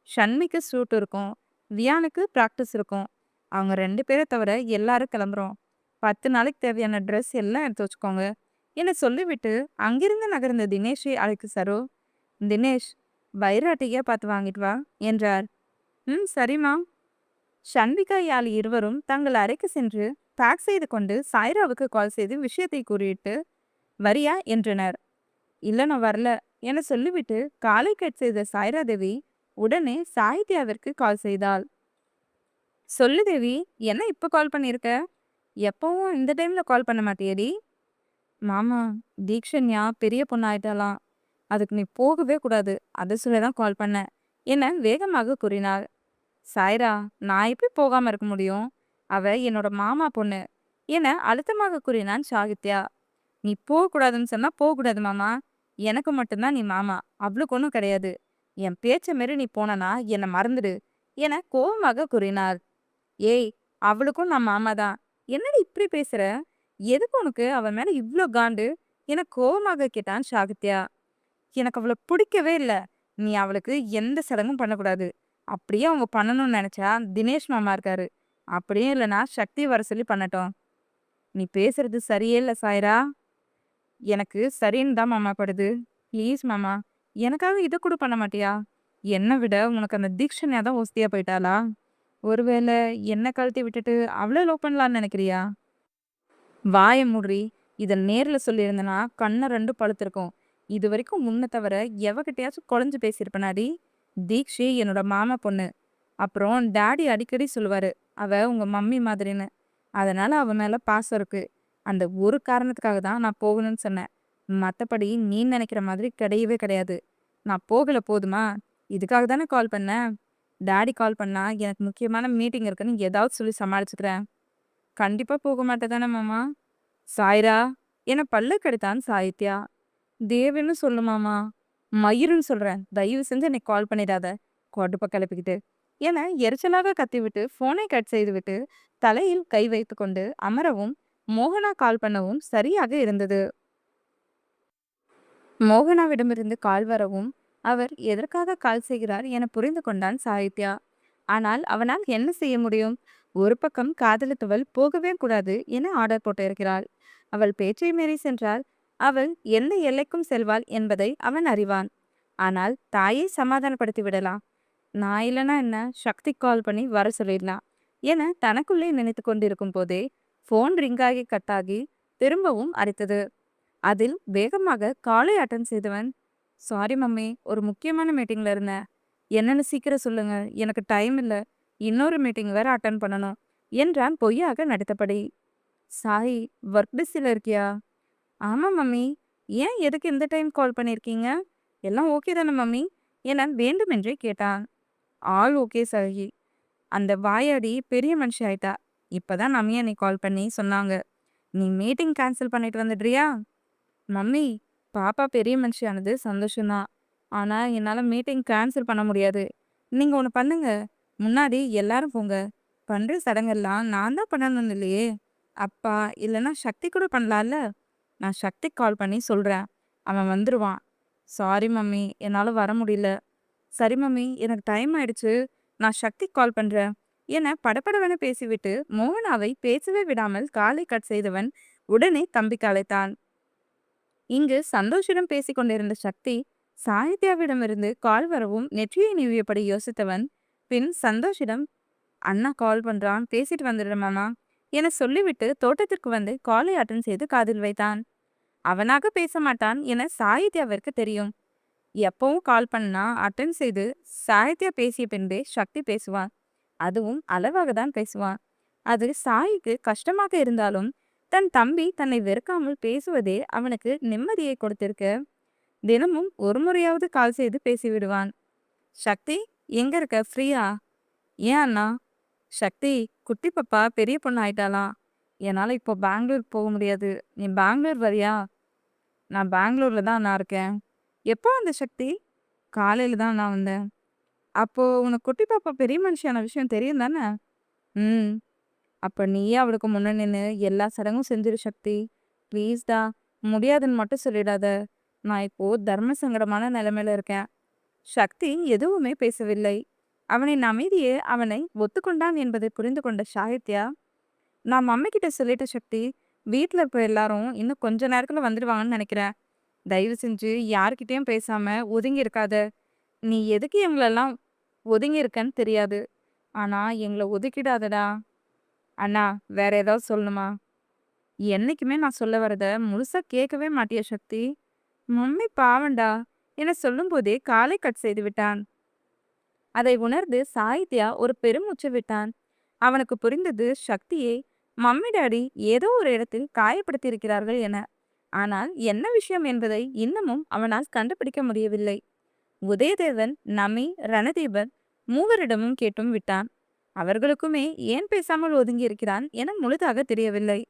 ஷன்மிக்கு ஷூட் இருக்கும், வியானுக்கு ப்ராக்டிஸ் இருக்கும். அவங்க 2 பேரை தவிர எல்லாரும் கிளம்புறோம். 10 நாளைக்கு தேவையான ட்ரெஸ் எல்லாம் எடுத்து வச்சுக்கோங்க என சொல்லிவிட்டு அங்கிருந்து நகர்ந்த தினேஷை அழைக்கு சரோ, தினேஷ், வைராட்டியா பார்த்து வாங்கிட்டு வா என்றார். ம், சரிம்மா. ஷன்விகா யாழ் இருவரும் தங்கள் அறைக்கு சென்று பேக் செய்து கொண்டு சாய்ராவுக்கு கால் செய்து விஷயத்தை கூறிவிட்டு வரியா என்றனர். இல்ல, நான் வரல என சொல்லிவிட்டு காலை கட் செய்த சாய்ரா தேவி உடனே சாகித்யாவிற்கு கால் செய்தாள். சொல்லு தேவி, என்ன இப்ப கால் பண்ணிருக்க? எப்பவும் இந்த டைம்ல கால் பண்ண மாட்டியடி? மாமா, தீக்ஷன்யா பெரிய பொண்ணாயிட்டாலாம். அதுக்கு நீ போகவே கூடாது, அதை சொல்லிதான் கால் பண்ண என வேகமாக கூறினாள். சாய்ரா, நான் எப்படி போகாம இருக்க முடியும்? அவ என்னோட மாமா பொண்ணு என அழுத்தமாக கூறினான் சாகித்யா. நீ போகக்கூடாதுன்னு சொன்னா போகக்கூடாது மாமா. எனக்கு மட்டும்தான் நீ மாமா. அவளுக்கு ஒன்றும் கிடையாது. என் பேச்ச மீறி நீ போனனா என்னை மறந்துடு என கோபமாக கூறினார். ஏய், அவளுக்கும் நான் மாமா தான். என்னடி இப்படி பேசுற? எதுக்கு உனக்கு அவன் மேல இவ்ளோ காண்டு என கோபமாக கேட்டான் சாகித்யா. எனக்கு அவளை பிடிக்கவே இல்லை. நீ அவளுக்கு எந்த சடங்கும் பண்ணக்கூடாது. அப்படியே அவங்க பண்ணணும்னு நினைச்சா தினேஷ் மாமா இருக்காரு. அப்படியே இல்லைன்னா சக்தி வர சொல்லி பண்ணட்டும். நீ பேசுறது சரியே இல்லை சாய்ரா. எனக்கு சரின்னு தான் மாமா படுது. ப்ளீஸ் மாமா, எனக்காக இதை கூட பண்ண மாட்டியா? என்னை விட உனக்கு அந்த தீக்ஷன்யா தான் ஒஸ்தியா போயிட்டாளா? ஒருவேளை என்ன கழுத்தி விட்டுட்டு அவ்வளோ லவ் பண்ணலான்னு நினைக்கிறியா? வாய மூடுறி. இதை நேர்ல சொல்லியிருந்தனா கண்ணை ரெண்டும் பழுத்திருக்கும். இது வரைக்கும் முன்ன தவிர எவகிட்டயாச்சும் குழஞ்சு பேசியிருப்பனாடி? தீக்ஷி என்னோட மாமா பொண்ணு. அப்புறம் டாடி அடிக்கடி சொல்லுவாரு, அவ உங்க மம்மி மாதிரின்னு. அதனால அவ மேல பாசம் இருக்கு. அந்த ஒரு காரணத்துக்காக தான் நான் போகணும்னு சொன்னேன். மற்றபடி நீ நினைக்கிற மாதிரி கிடையவே கிடையாது. நான் போகல போதுமா? இதுக்காக தானே கால் பண்ணேன். டாடி கால் பண்ணா எனக்கு முக்கியமான மீட்டிங் இருக்குன்னு ஏதாவது சொல்லி சமாளிச்சுக்கிறேன். கண்டிப்பா போக மாட்டே தானே மாமா? சாய்ரா என பல்ல கடித்தான் சாகித்யா. தேவின்னு சொல்லு மாமா. மயிருன்னு சொல்றேன். தயவு செஞ்சு என்னை கால் பண்ணிடாத. கடுப்ப கிளப்பிக்கிட்டு என எரிச்சலாக கத்திவிட்டு போனை கட் செய்துவிட்டு தலையில் கை வைத்து கொண்டு அமரவும் மோகனா கால் பண்ணவும் சரியாக இருந்தது. மோகனாவிடமிருந்து கால் வரவும் அவர் எதற்காக கால் செய்கிறார் என புரிந்து கொண்டான் சாகித்யா. ஆனால் அவனால் என்ன செய்ய முடியும்? ஒரு பக்கம் காதலித்தவள் போகவே கூடாது என ஆர்டர் போட்டிருக்கிறாள். அவள் பேச்சை மீறி சென்றால் அவள் எந்த எல்லைக்கும் செல்வாள் என்பதை அவன் அறிவான். ஆனால் தாயை சமாதானப்படுத்தி விடலாம். நான் இல்லைன்னா என்ன, சக்தி கால் பண்ணி வர சொல்லிடலாம் என தனக்குள்ளே நினைத்து கொண்டிருக்கும் போதே போன் ரிங்காகி கட்டாகி திரும்பவும் அரைத்தது. அதில் வேகமாக காலை அட்டன் செய்தவன், சாரி மம்மி, ஒரு முக்கியமான மீட்டிங்ல இருந்தேன். என்னன்னு சீக்கிரம் சொல்லுங்க, எனக்கு டைம் இல்லை. இன்னொரு மீட்டிங் வேற அட்டன் பண்ணணும் என்றான் பொய்யாக நடித்தபடி. சாய், ஒர்க் பிஸியில் இருக்கியா? ஆமா மம்மி. ஏன், எதுக்கு இந்த டைம் கால் பண்ணியிருக்கீங்க? எல்லாம் ஓகே தானே மம்மி என வேண்டுமென்றே கேட்டான். ஆள் ஓகே சாயி. அந்த வாயாடி பெரிய மனுஷி ஆயிட்டா. இப்பதான் நமியா நீ கால் பண்ணி சொன்னாங்க. நீ மீட்டிங் கேன்சல் பண்ணிட்டு வந்துடுறியா? மம்மி, பாப்பா பெரிய மனுஷியானது சந்தோஷம்தான். ஆனா என்னால மீட்டிங் கேன்சல் பண்ண முடியாது. நீங்க ஒன்று பண்ணுங்க. முன்னாடி எல்லாரும் போங்க. பண்ற சடங்கெல்லாம் நான் தான் பண்ணணும்னு இல்லையே. அப்பா இல்லைன்னா சக்தி கூட பண்ணலாம்ல. நான் சக்திக்கு கால் பண்ணி சொல்றேன். அவன் வந்துருவான். சாரி மம்மி, என்னால வர முடியல. சரி மம்மி, எனக்கு டைம் ஆயிடுச்சு. நான் சக்திக்கு கால் பண்றேன் என படபடவென பேசிவிட்டு மோகனாவை பேசவே விடாமல் காலை கட் செய்தவன் உடனே தம்பிக்கு அழைத்தான். இங்கு சந்தோஷிடம் பேசிக் கொண்டிருந்த சக்தி சாகித்யாவிடமிருந்து கால் வரவும் நெற்றியை நீவியபடி யோசித்தவன் பின் சந்தோஷிடம், அண்ணா கால் பண்றான், பேசிட்டு வந்துடுறமாமா என சொல்லிவிட்டு தோட்டத்திற்கு வந்து காலை அட்டன் செய்து காதில் வைத்தான். அவனாக பேச மாட்டான் என சாகித்யாவிற்கு தெரியும். எப்பவும் கால் பண்ணா அட்டன் செய்து சாகித்யா பேசிய பின்பே சக்தி பேசுவான். அதுவும் அளவாக தான் பேசுவான். அது சாயிக்கு கஷ்டமாக இருந்தாலும் தன் தம்பி தன்னை வெறுக்காமல் பேசுவதே அவனுக்கு நிம்மதியை கொடுத்திருக்க தினமும் ஒரு முறையாவது கால் செய்து பேசிவிடுவான். சக்தி, எங்க இருக்க, ஃப்ரீயா? ஏன் அண்ணா? சக்தி, குட்டி பாப்பா பெரிய பொண்ணு ஆயிட்டாலாம். என்னால் இப்போ பெங்களூர் போக முடியாது. நீ பெங்களூர் வரியா? நான் பெங்களூர்ல தான் நான் இருக்கேன். எப்போ வந்த சக்தி? காலையில தான் நான் வந்தேன். அப்போ உனக்கு குட்டி பாப்பா பெரிய மனுஷியான விஷயம் தெரியும் தானே? ம். அப்ப நீயே அவளுக்கு முன்ன நின்னு எல்லா சடங்கும் செஞ்சிரு சக்தி. ப்ளீஸ்டா. முடியாதுன்னு மட்டும் சொல்லிடாத. நான் இப்போ தர்ம சங்கடமான நிலைமையில இருக்கேன். சக்தி எதுவுமே பேசவில்லை. அவனின் அமைதியே அவனை ஒத்துக்கொண்டான் என்பதை புரிந்து கொண்ட சாகித்யா, நான் மம்மி கிட்ட சொல்லிட்டேன் சக்தி. வீட்டில் இருக்க எல்லாரும் இன்னும் கொஞ்ச நேரத்துல வந்துடுவாங்கன்னு நினைக்கிறேன். தயவு செஞ்சு யார்கிட்டயும் பேசாம ஒதுங்கி இருக்காத. நீ எதுக்கு எங்களெல்லாம் ஒதுங்கி இருக்கன்னு தெரியாது. ஆனா எங்களை ஒதுக்கிடாதடா. அண்ணா, வேற ஏதாவது சொல்லணுமா? என்னைக்குமே நான் சொல்ல வரத முழுசா கேட்கவே மாட்டியா சக்தி? மம்மி பாவண்டா என சொல்லும்போதே காலை கட் செய்து விட்டான். அதை உணர்ந்து சாகித்யா ஒரு பெருமூச்சு விட்டான். அவனுக்கு புரிந்தது சக்தியை மம்மி டாடி ஏதோ ஒரு இடத்தில் காயப்படுத்தி இருக்கிறார்கள் என. ஆனால் என்ன விஷயம் என்பதை இன்னமும் அவனால் கண்டுபிடிக்க முடியவில்லை. உதயதேவன், நமி, ரணதீபன் மூவரிடமும் கேட்டும் விட்டான். அவர்களுக்குமே ஏன் பேசாமல் ஒதுங்கி இருக்கிறான் என முழுதாக தெரியவில்லை.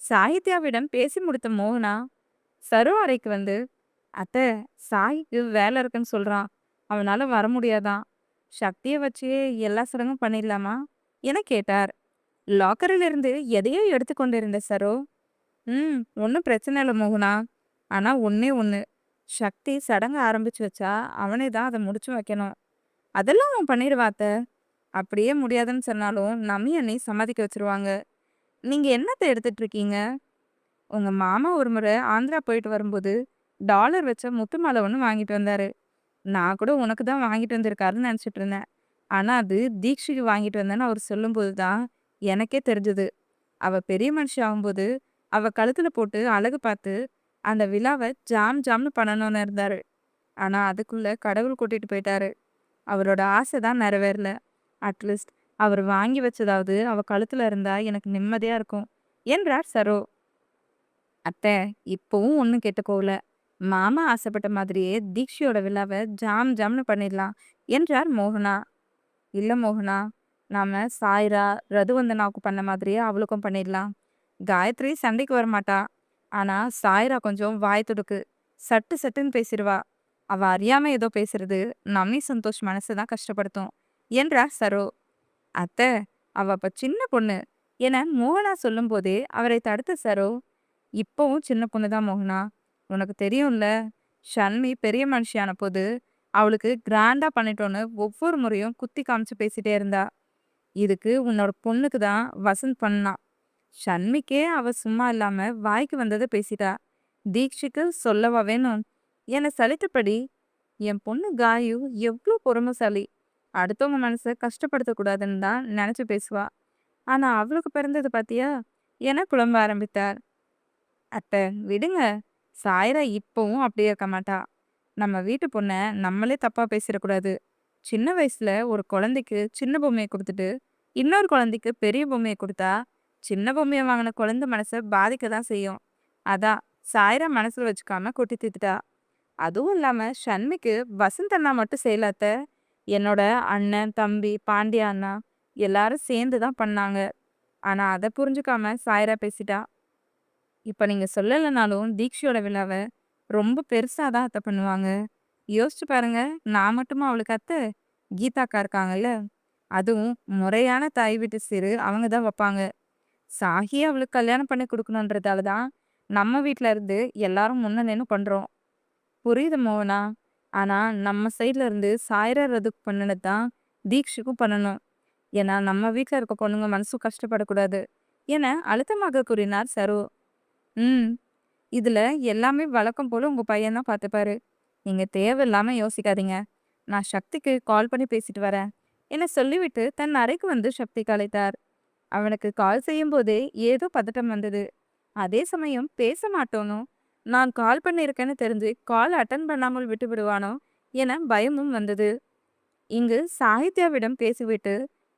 சாகித்யாவிடம் பேசி முடித்த மோகனா சரோ அறைக்கு வந்து, அத்த, சாய்க்கு வேலை இருக்குன்னு சொல்றான். அவனால வர முடியாதான். சக்திய வச்சே எல்லா சடங்கும் பண்ணிடலாமா என கேட்டார். லாக்கரில் இருந்து எதையோ எடுத்து கொண்டிருந்த சரோ, ஒன்றும் பிரச்சனை இல்லை மோகனா. ஆனா ஒன்னே ஒன்று, சக்தி சடங்கு ஆரம்பிச்சு வச்சா அவனே தான் அதை முடிச்சு வைக்கணும். அதெல்லாம் அவன் பண்ணிடுவாத்த. அப்படியே முடியாதுன்னு சொன்னாலும் நம்மி அண்ணி சம்மதிக்க வச்சிருவாங்க. நீங்க என்னத்தை எடுத்துட்டு இருக்கீங்க? உங்க மாமா ஒரு முறை ஆந்திரா போயிட்டு வரும்போது டாலர் வச்ச முத்து மாலை ஒன்று வாங்கிட்டு வந்தாரு. நான் கூட உனக்கு தான் வாங்கிட்டு வந்திருக்காருன்னு நினச்சிட்டு இருந்தேன். ஆனா அது தீக்ஷிக்கு வாங்கிட்டு வந்தேன்னு அவர் சொல்லும்போது தான் எனக்கே தெரிஞ்சது. அவ பெரிய மனுஷி ஆகும்போது அவ கழுத்துல போட்டு அழகு பார்த்து அந்த விழாவை ஜாம் ஜாம்னு பண்ணணும்னு இருந்தாரு. ஆனா அதுக்குள்ள கடவுள் கூட்டிட்டு போயிட்டாரு. அவரோட ஆசை தான் நிறைவேறல. அட்லீஸ்ட் அவர் வாங்கி வச்சதாவது அவ கழுத்துல இருந்தா எனக்கு நிம்மதியா இருக்கும் என்றார் சரோ. அத்தை, இப்பவும் ஒன்றும் கெட்டுப்போகல. மாமா ஆசைப்பட்ட மாதிரியே தீக்ஷியோட விழாவை ஜாம் ஜாம்னு பண்ணிடலாம் என்றார் மோகனா. இல்ல மோகனா, நாம சாய்ரா ரதுவந்தனாவுக்கு பண்ண மாதிரியே அவளுக்கும் பண்ணிடலாம். காயத்ரி சண்டைக்கு வரமாட்டா. ஆனா சாய்ரா கொஞ்சம் வாய் துடுக்கு. சட்டு சட்டுன்னு பேசிடுவா. அவ அறியாம ஏதோ பேசுறது நம்மி சந்தோஷ் மனசை தான் கஷ்டப்படுத்தும் என்றார் சரோ. அத்தை, அவ அப்ப சின்ன பொண்ணு என மோகனா சொல்லும் போதே அவரை தடுத்த சரோ, இப்பவும் சின்ன பொண்ணு தான் மோகனா. உனக்கு தெரியும்ல, ஷன்மி பெரிய மனுஷியான போது அவளுக்கு கிராண்டா பண்ணிட்டோன்னு ஒவ்வொரு முறையும் குத்தி காமிச்சு பேசிட்டே இருந்தா. இதுக்கு உன்னோட பொண்ணுக்கு தான் வசந்த் பண்ணான். ஷன்மிக்கே அவ சும்மா இல்லாம வாய்க்கு வந்ததை பேசிட்டா. தீக்ஷிக்கு சொல்லவா வேணும் என சலித்தபடி, என் பொண்ணு காயு எவ்வளோ பொறுமைசாலி. அடுத்தவங்க மனசை கஷ்டப்படுத்தக்கூடாதுன்னு தான் நினைச்சு பேசுவா. ஆனா அவளுக்கு பிறந்தது பாத்தியா என புலம்ப ஆரம்பித்தார். அத்தை, விடுங்க. சாயரா இப்பவும் அப்படியே இருக்க மாட்டா. நம்ம வீட்டு பொண்ணை நம்மளே தப்பா பேசிடக்கூடாது. சின்ன வயசுல ஒரு குழந்தைக்கு சின்ன பொம்மையை கொடுத்துட்டு இன்னொரு குழந்தைக்கு பெரிய பொம்மையை கொடுத்தா சின்ன பொம்மையை வாங்கின குழந்தை மனசை பாதிக்க தான் செய்யும். அதான் சாயரா மனசுல வச்சுக்காம கொட்டி தீத்துட்டா. அதுவும் இல்லாம ஷண்மிக்கு வசந்த் அண்ணா மட்டும் செய்யலாத்த. என்னோட அண்ணன் தம்பி பாண்டியா அண்ணா எல்லாரும் சேர்ந்து தான் பண்ணாங்க. ஆனா அதை புரிஞ்சுக்காம சாயரா பேசிட்டா. இப்ப நீங்க சொல்லலைனாலும் தீக்ஷியோட விழாவ ரொம்ப பெருசா தான் அத்தை பண்ணுவாங்க. யோசிச்சு பாருங்க. நான் மட்டுமா அவளுக்கு அத்தை? கீதாக்கா இருக்காங்கல்ல, அதுவும் முறையான தாய் வீட்டு சீரு அவங்க தான் வைப்பாங்க. சாகிய அவளுக்கு கல்யாணம் பண்ணி கொடுக்கணுன்றதால தான் நம்ம வீட்ல இருந்து எல்லாரும் முன்ன நின்னு பண்றோம். புரியுது மோகனா. ஆனா நம்ம சைட்ல இருந்து சாயறதுக்கு பண்ணினது தான் தீக்ஷுக்கும் பண்ணணும். ஏன்னா நம்ம வீட்ல இருக்க பொண்ணுங்க மனசும் கஷ்டப்படக்கூடாது என அழுத்தமாக கூறினார் சரு. ம் இதுல எல்லாமே வழக்கம் போல உங்க பையன் தான் பார்த்துப்பாரு. நீங்க தேவையில்லாம யோசிக்காதீங்க. நான் சக்திக்கு கால் பண்ணி பேசிட்டு வரேன் என சொல்லிவிட்டு தன் அறைக்கு வந்து சக்திக்கு அழைத்தார். அவனுக்கு கால் செய்யும் போதே ஏதோ பதட்டம் வந்தது. அதே சமயம் பேச மாட்டோனோ, நான் கால் பண்ணியிருக்கேன்னு தெரிஞ்சு கால் அட்டன் பண்ணாமல் விட்டு விடுவானோ என பயமும் வந்தது. இங்கு சாகித்யாவிடம் பேசிவிட்டு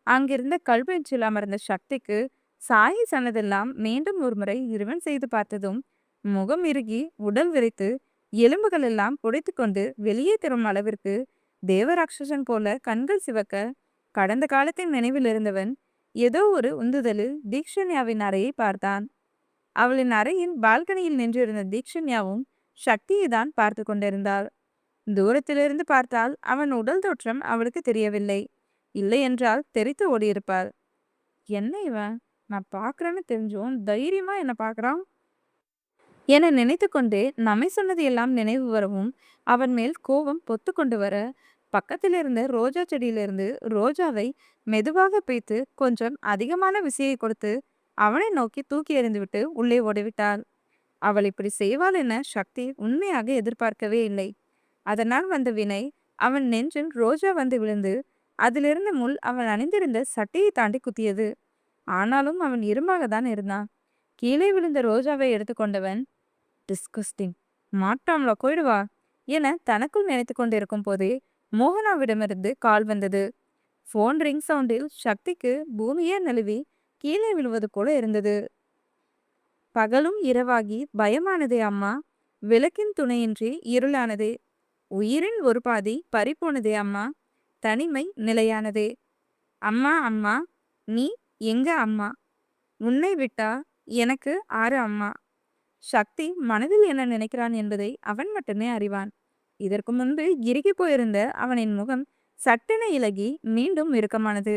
அங்கிருந்த கல்பெஞ்சில் அமர்ந்த சக்திக்கு சாயி சொன்னதெல்லாம் மீண்டும் ஒருமுறை இருவன் செய்து பார்த்ததும் முகம் இறுகி உடல் விரைத்து எலும்புகள் எல்லாம் புடைத்து கொண்டு வெளியே தரும் அளவிற்கு தேவராட்சசன் போல கண்கள் சிவக்க கடந்த காலத்தின் நினைவில் இருந்தவன் ஏதோ ஒரு உந்துதலில் தீக்ஷண்யாவின் அறையை பார்த்தான். அவளின் அறையின் பால்கனியில் நின்றிருந்த தீக்ஷண்யாவும் சக்தியை தான் பார்த்து கொண்டிருந்தாள். தூரத்திலிருந்து பார்த்தால் அவன் உடல் தோற்றம் அவளுக்கு தெரியவில்லை. இல்லை என்றால் தெரித்து ஓடியிருப்பாள். என்ன இவன், நான் பார்க்கறேன்னு தெரிஞ்சும் தைரியமா என்ன பார்க்கறான் என நினைத்து கொண்டே நம்மை சொன்னது எல்லாம் நினைவு வரவும் அவன் மேல் கோபம் பொத்து கொண்டு வர பக்கத்தில் இருந்த ரோஜா செடியிலிருந்து ரோஜாவை மெதுவாக பிய்த்து கொஞ்சம் அதிகமான விசையை கொடுத்து அவனை நோக்கி தூக்கி எறிந்துவிட்டு உள்ளே ஓடிவிட்டாள். அவள் இப்படி செய்வாள் என சக்தி உண்மையாக எதிர்பார்க்கவே இல்லை. அதனால் வந்த வினை அவன் நெஞ்சில் ரோஜா வந்து விழுந்து அதிலிருந்த முள் அவன் அணிந்திருந்த சட்டையை தாண்டி குத்தியது. ஆனாலும் அவன் இருமாக தான் இருந்தான். கீழே விழுந்த ரோஜாவை எடுத்துக்கொண்டவன், டிஸ்கஸ்டிங், மாட்டாமலா போயிடுவா என தனக்குள் நினைத்து கொண்டிருக்கும் போதே மோகனாவிடமிருந்து கால் வந்தது. போன் ரிங் சவுண்டில் சக்திக்கு பூமியே நழுவி கீழே விழுவது போல இருந்தது. பகலும் இரவாகி பயமானதே அம்மா. விளக்கின் துணையின்றி இருளானதே. உயிரின் ஒரு பாதி பறிபோனதே அம்மா. தனிமை நிலையானதே. அம்மா அம்மா, நீ எங்க அம்மா? உன்னை விட்டா எனக்கு ஆறு அம்மா? சக்தி மனதில் என்ன நினைக்கிறான் என்பதை அவன் மட்டுமே அறிவான். இதற்கு முன்பு இறுகி போயிருந்த அவனின் முகம் சட்டென இளகி மீண்டும் இறுக்கமானது.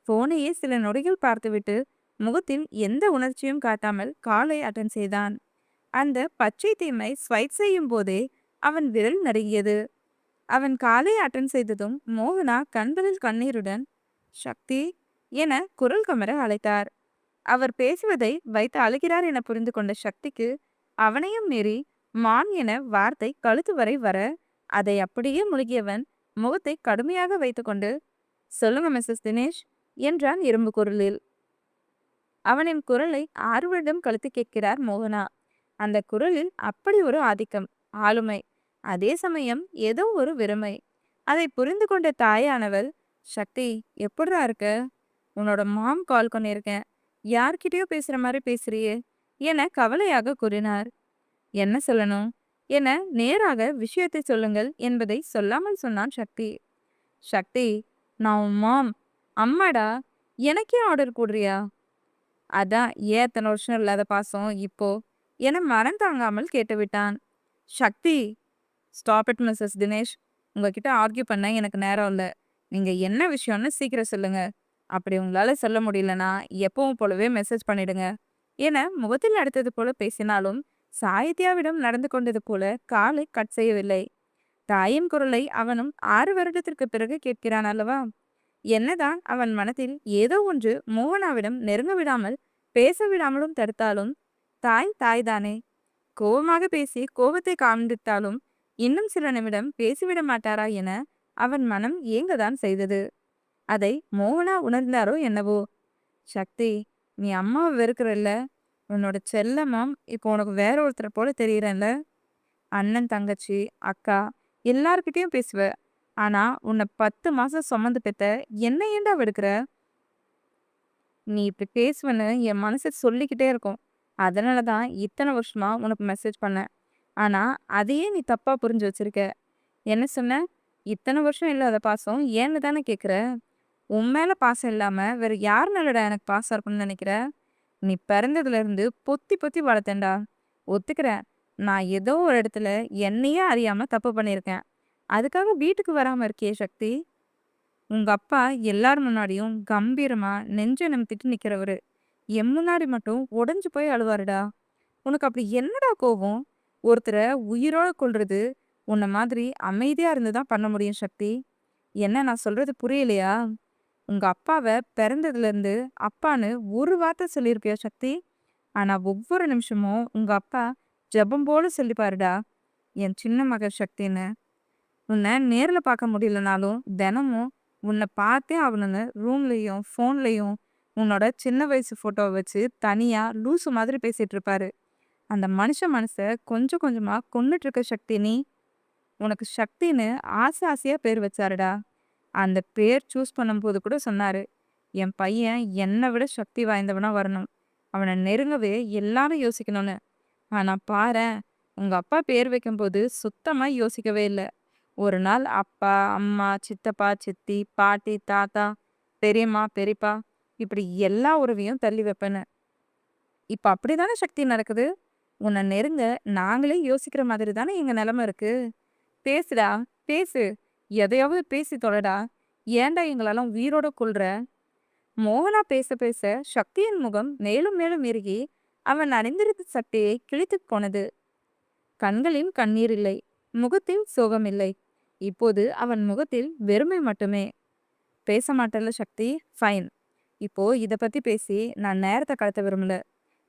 போனையே சில நொடிகள் பார்த்துவிட்டு முகத்தில் எந்த உணர்ச்சியும் காட்டாமல் காலை அட்டன் செய்தான். அந்த பச்சை தீமை ஸ்வைப் செய்யும் போதே அவன் விரல் நடுங்கியது. அவன் காலை அட்டன் செய்ததும் மோகனா கண்களில் கண்ணீருடன் சக்தி என குரல் கமர அழைத்தார். அவர் பேசுவதை வைத்து அழுகிறார் என புரிந்து கொண்ட சக்திக்கு அவனையும் மீறி மான் என வார்த்தை கழுத்து வரை வர அதை அப்படியே முழுகியவன் முகத்தை கடுமையாக வைத்துக்கொண்டு சொல்லுங்க மிஸ்ஸஸ் தினேஷ் என்றான் இரும்பு குரலில். அவனின் குரலை 6 வருடம் கழித்து கேட்கிறார் மோகனா. அந்த குரலில் அப்படி ஒரு ஆதிக்கம், ஆளுமை, அதே சமயம் ஏதோ ஒரு வெறுமை. அதை புரிந்து கொண்ட தாயானவள், சக்தி எப்படிடா இருக்க? உன்னோட மாம் கால் பண்ணியிருக்கேன். யார்கிட்டயோ பேசுற மாதிரி பேசுறியே என கவலையாக கூறினார். என்ன சொல்லணும் என நேராக விஷயத்தை சொல்லுங்கள் என்பதை சொல்லாமல் சொன்னான் சக்தி. சக்தி, நான் உன் மாம். அம்மாடா. எனக்கே ஆர்டர் போடுறியா? அதான் ஏன் இத்தனை வருஷம் இல்லாத பாசம் இப்போ என மனம் தாங்காமல் கேட்டுவிட்டான். சக்தி, ஸ்டாப் இட் மிஸ்ஸஸ் தினேஷ். உங்ககிட்ட ஆர்கியூ பண்ண எனக்கு நேரம் இல்லை. நீங்க என்ன விஷயம்னு சீக்கிரம் சொல்லுங்க. அப்படி உங்களால சொல்ல முடியலனா எப்பவும் போலவே மெசேஜ் பண்ணிடுங்க என முகத்தில் அடித்தது போல பேசினாலும் சாகித்யாவிடம் நடந்து கொண்டது போல காலை கட் செய்யவில்லை. தாயின் குரலை அவனும் 6 வருடத்திற்கு பிறகு கேட்கிறான் அல்லவா? என்னதான் அவன் மனத்தில் ஏதோ ஒன்று மோகனாவிடம் நெருங்க விடாமல் பேச விடாமலும் தடுத்தாலும் தாய் தாய்தானே. கோபமாக பேசி கோபத்தை காண்பித்தாலும் இன்னும் சில நிமிடம் பேசிவிட மாட்டாரா என அவன் மனம் ஏங்கதான் செய்தது. அதை மோகனா உணர்ந்தாரோ என்னவோ. சக்தி, நீ அம்மாவை வெறுக்கிறல்ல? உன்னோட செல்லமாம் இப்போ உனக்கு வேற ஒருத்தரை போல தெரியறல்ல? அண்ணன் தங்கச்சி அக்கா எல்லார்கிட்டயும் பேசுவ. ஆனா உன்னை 10 மாசம் சுமந்து பெத்த என்ன ஏண்டா வெறுக்கிற? நீ இப்படி பேசுவேன்னு என் மனசு சொல்லிக்கிட்டே இருக்கும். அதனாலதான் இத்தனை வருஷமா உனக்கு மெசேஜ் பண்ணேன். ஆனா அதையே நீ தப்பா புரிஞ்சு வச்சிருக்க. என்ன சொன்ன? இத்தனை வருஷம் இல்லாத பாசம் ஏன்னு தானே கேக்குற? உன் மேல பாசம் இல்லாம வேற யார் மேலடா எனக்கு பாசம் இருக்கும்னு நினைக்கிற? நீ பிறந்ததுல இருந்து பொத்தி பொத்தி வளர்த்தேன்டா. ஒத்துக்கிறேன். நான் ஏதோ ஒரு இடத்துல என்னையே அறியாம தப்பு பண்ணியிருக்கேன். அதுக்காக வீட்டுக்கு வராம இருக்கியே சக்தி. உங்க அப்பா எல்லார் முன்னாடியும் கம்பீரமா நெஞ்ச நிமித்திட்டு நிக்கிறவரு. என் முன்னாடி மட்டும் உடைஞ்சு போய் அழுவாருடா. உனக்கு அப்படி என்னடா கோவம்? ஒருத்தரை உயிரோட கொல்றது உன்ன மாதிரி அமைதியா இருந்துதான் பண்ண முடியும் சக்தி. என்ன நான் சொல்றது புரியலையா? உங்க அப்பாவை பிறந்ததுல இருந்து அப்பான்னு ஒரு வார்த்தை சொல்லியிருப்பியா சக்தி? ஆனா ஒவ்வொரு நிமிஷமும் உங்க அப்பா ஜெபம் போல சொல்லிப்பாருடா, என் சின்ன மக சக்தின்னு. உன்னை நேர்ல பார்க்க முடியலனாலும் தினமும் உன்னை பார்த்தே ஆகணும்னு ரூம்லயும் ஃபோன்லயும் உன்னோட சின்ன வயசு போட்டோவை வச்சு தனியா லூசு மாதிரி பேசிட்டு இருப்பாரு. அந்த மனசை கொஞ்சம் கொஞ்சமா கொன்னுட்டு இருக்க சக்தி நீ. உனக்கு சக்தின்னு ஆசை ஆசையா பேர் வச்சாருடா. அந்த பேர் சூஸ் பண்ணும்போது கூட சொன்னாரு, என் பையன் என்னை விட சக்தி வாய்ந்தவனா வரணும். அவனை நெருங்கவே எல்லாரும் யோசிக்கணும்னு. ஆனா பாரேன், உங்க அப்பா பேர் வைக்கும்போது சுத்தமா யோசிக்கவே இல்ல. ஒரு நாள் அப்பா, அம்மா, சித்தப்பா, சித்தி, பாட்டி, தாத்தா, பெரியம்மா, பெரியப்பா இப்படி எல்லா உறவையும் தள்ளி வைப்பேன்னு. இப்ப அப்படிதானே சக்தி நடக்குது. உன்னை நெருங்க நாங்களே யோசிக்கிற மாதிரி தானே எங்க நிலைமை இருக்கு. பேசுடா, பேசு. எதையாவது பேசி தொலைடா. ஏன்டா எங்களெல்லாம் உயிரோட கொல்ற? மோகனா பேச பேச சக்தியின் முகம் மேலும் மேலும் இறுகி அவன் அணிந்திருந்த சட்டையை கிழித்துப் போனது. கண்களில் கண்ணீர் இல்லை, முகத்தில் சோகமில்லை. இப்போது அவன் முகத்தில் வெறுமை மட்டுமே. பேச மாட்டல்ல சக்தி? ஃபைன். இப்போ இத பத்தி பேசி நான் நேரத்தை கடத்த விரும்பல.